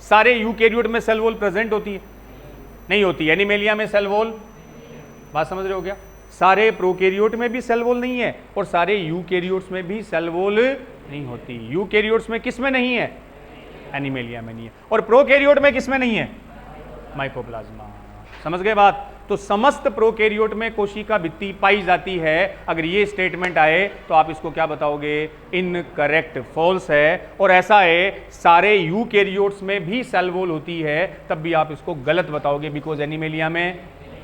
सारे यूकैरियोट में सेल वॉल प्रेजेंट होती है, नहीं होती। एनिमेलिया में सेल वॉल, बात समझ रहे हो क्या? सारे प्रोकैरियोट में भी सेल वॉल नहीं है और सारे यूकैरियोट्स में भी सेल वॉल नहीं होती। यूकैरियोट्स में किस में नहीं है? एनिमेलिया में नहीं है। और प्रोकैरियोट में किस में नहीं है? माइकोप्लाज्मा। समझ गए बात? तो समस्त प्रोकैरियोट में कोशिका भित्ति पाई जाती है। अगर ये स्टेटमेंट आए तो आप इसको क्या बताओगे? इनकरेक्ट, फॉल्स है। और ऐसा है सारे यूकैरियोट्स में भी सेल वॉल होती है, तब भी आप इसको गलत बताओगे, बिकॉज एनिमेलिया में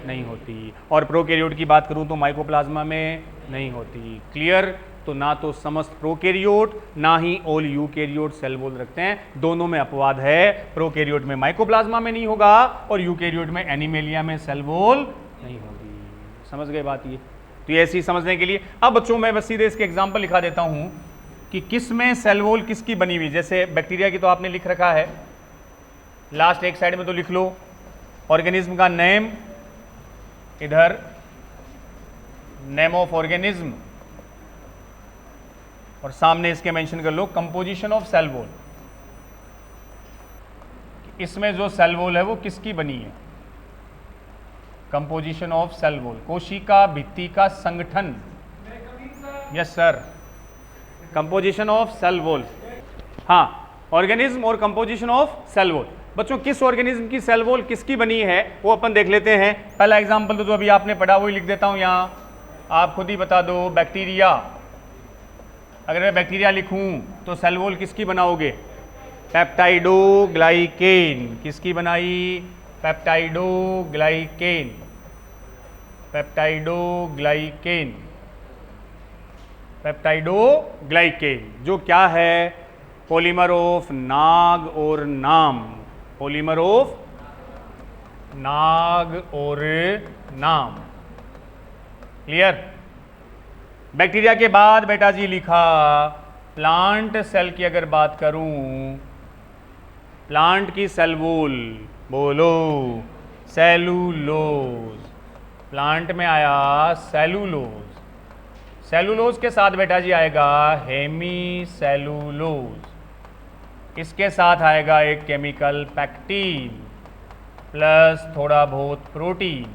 नहीं होती। और प्रोकैरियोट की बात करूं तो माइकोप्लाज्मा में नहीं होती। क्लियर? तो ना तो समस्त प्रोकैरियोट ना ही ऑल यूकैरियोट सेल वॉल रखते हैं, दोनों में अपवाद है। प्रोकैरियोट में माइकोप्लाज्मा में नहीं होगा और यूकैरियोट में एनिमेलिया में सेल वॉल नहीं होगी। समझ गए बात? ये तो ये ऐसी समझने के लिए। अब बच्चों मैं बस सीधे इसके एग्जाम्पल लिखा देता हूं कि किस में सेल वॉल किसकी बनी हुई। जैसे बैक्टीरिया की तो आपने लिख रखा है, लास्ट एक साइड में तो लिख लो ऑर्गेनिज्म का नेम, इधर नेम ऑफ ऑर्गेनिज्म, और सामने इसके मेंशन कर लो कंपोजिशन ऑफ सेल वॉल। इसमें जो सेल वॉल है वो किसकी बनी है? कंपोजिशन ऑफ सेल वॉल, कोशिका भित्ति का संगठन। Yes sir, composition of cell wall. हाँ, ऑर्गेनिज्म और कंपोजिशन ऑफ सेल वॉल। बच्चों किस ऑर्गेनिज्म की सेल वॉल किसकी बनी है वो अपन देख लेते हैं। पहला एग्जांपल तो अभी आपने पढ़ा वही लिख देता हूं यहां, आप खुद ही बता दो। बैक्टीरिया, अगर मैं बैक्टीरिया लिखूं तो सेल वॉल किसकी बनाओगे? पेप्टाइडोग्लाइकेन। किसकी बनाई? पेप्टाइडोग्लाइकेन, पेप्टाइडोग्लाइकेन, पेप्टाइडोग्लाइकेन, जो क्या है? पॉलीमर ऑफ नाग और नाम, पॉलीमर ऑफ नाग और नाम। क्लियर? बैक्टीरिया के बाद बेटा जी लिखा प्लांट सेल की अगर बात करूं, प्लांट की सेल वॉल, बोलो सेलुलोज। प्लांट में आया सेलुलोज, सेलुलोज के साथ बेटा जी आएगा हेमी सेलुलोज, इसके साथ आएगा एक केमिकल पैक्टीन प्लस थोड़ा बहुत प्रोटीन,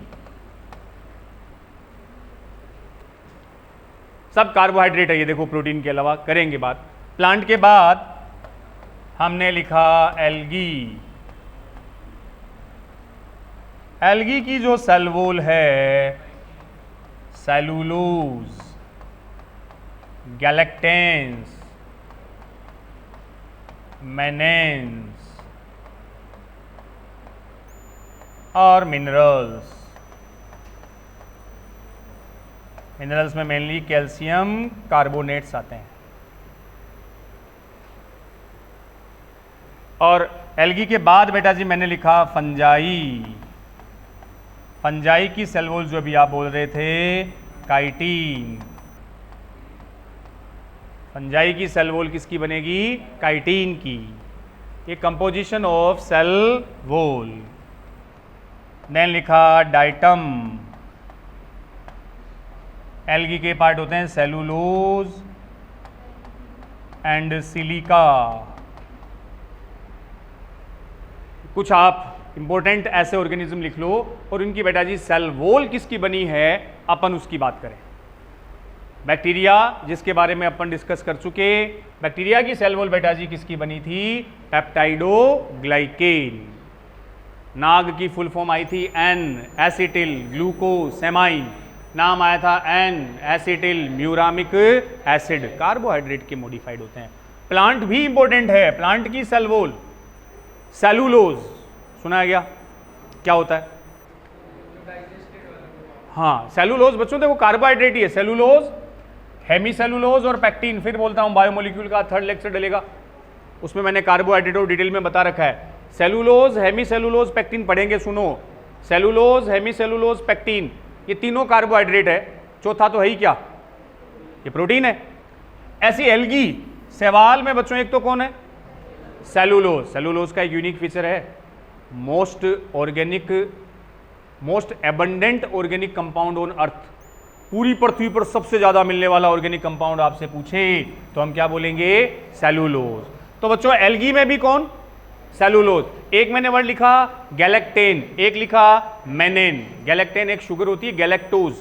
सब कार्बोहाइड्रेट है ये देखो, प्रोटीन के अलावा करेंगे बात। प्लांट के बाद हमने लिखा एल्गी, एल्गी की जो सेल वॉल है सेलुलोज, गैलेक्टेंस, मेनेंस और मिनरल्स। मिनरल्स में मेनली कैल्शियम कार्बोनेट्स आते हैं। और एल्गी के बाद बेटा जी मैंने लिखा फंजाई, फंजाई की सेल वॉल जो अभी आप बोल रहे थे काइटिन, फंजाई की सेल वॉल किसकी बनेगी? काइटिन की। ये composition of cell wall. Then लिखा डाइटम, एल्गी के पार्ट होते हैं सेलुलोज एंड सिलिका। कुछ आप इंपॉर्टेंट ऐसे ऑर्गेनिज्म लिख लो और उनकी बेटा जी सेल वॉल किसकी बनी है, अपन उसकी बात करें। बैक्टीरिया जिसके बारे में अपन डिस्कस कर चुके, बैक्टीरिया की सेल वॉल बेटा जी किसकी बनी थी? पेप्टाइडोग्लाइकेन। नाग की फुल फॉर्म आई थी एन एसिटिल ग्लूकोसेमाइन, नाम आया था N acetyl muramic acid. Carbohydrate के मॉडिफाइड होते हैं। प्लांट भी इंपॉर्टेंट है, प्लांट की सेल वॉल सेलुलोज सुना गया क्या होता है? हाँ सेलुलोज बच्चों देखो कार्बोहाइड्रेट ही है, सेलुलोज, हेमी सेलुलोज और पैक्टीन। फिर बोलता हूं बायोमोलिक्यूल का थर्ड लेक्चर डलेगा, उसमें मैंने कार्बोहाइड्रेट और डिटेल में बता रखा है। सेलुलोज, हेमी सेलुलोज, पैक्टीन पढ़ेंगे, सुनो। सेलुलोज, हेमी सेलुलोज, पैक्टीन, ये तीनों कार्बोहाइड्रेट है, चौथा तो है ही क्या? ये प्रोटीन है। ऐसी एल्गी सवाल में बच्चों एक तो कौन है? सेलुलोज। सेलुलोज का एक यूनिक फीचर है, most organic, most abundant organic compound on earth. पूरी पृथ्वी पर सबसे ज्यादा मिलने वाला ऑर्गेनिक कंपाउंड आपसे पूछे तो हम क्या बोलेंगे? सेलुलोज। तो बच्चों एल्गी में भी कौन? सेलुलोज। एक मैंने वर्ड लिखा गैलेक्टेन, एक लिखा मेनेन। गैलेक्टेन एक शुगर होती है गैलेक्टोज,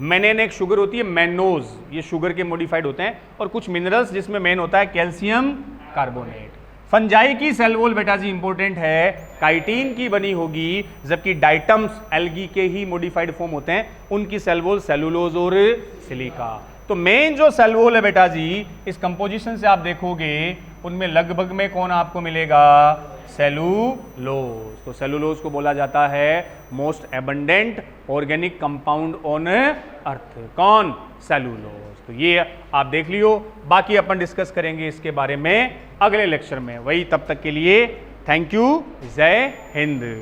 मेनेन एक शुगर होती है मैनोज। ये शुगर के मॉडिफाइड होते हैं। और कुछ मिनरल्स जिसमें मेन होता है कैल्शियम कार्बोनेट। फंजाई की सेल वॉल बेटा जी इंपॉर्टेंट है, काइटिन की बनी होगी, जबकि डाइटम्स एल्गी के ही मॉडिफाइड फॉर्म होते हैं, उनकी सेल वॉल सेलुलोज और सिलिका। तो मेन जो सेल वॉल है बेटा जी, इस कंपोजिशन से आप देखोगे उनमें लगभग में कौन आपको मिलेगा? सेलुलोज। तो सेलुलोज को बोला जाता है most abundant organic compound on earth. कौन? सेलुलोज। तो ये आप देख लियो, बाकी अपन डिस्कस करेंगे इसके बारे में अगले लेक्चर में। वही तब तक के लिए थैंक यू, जय हिंद।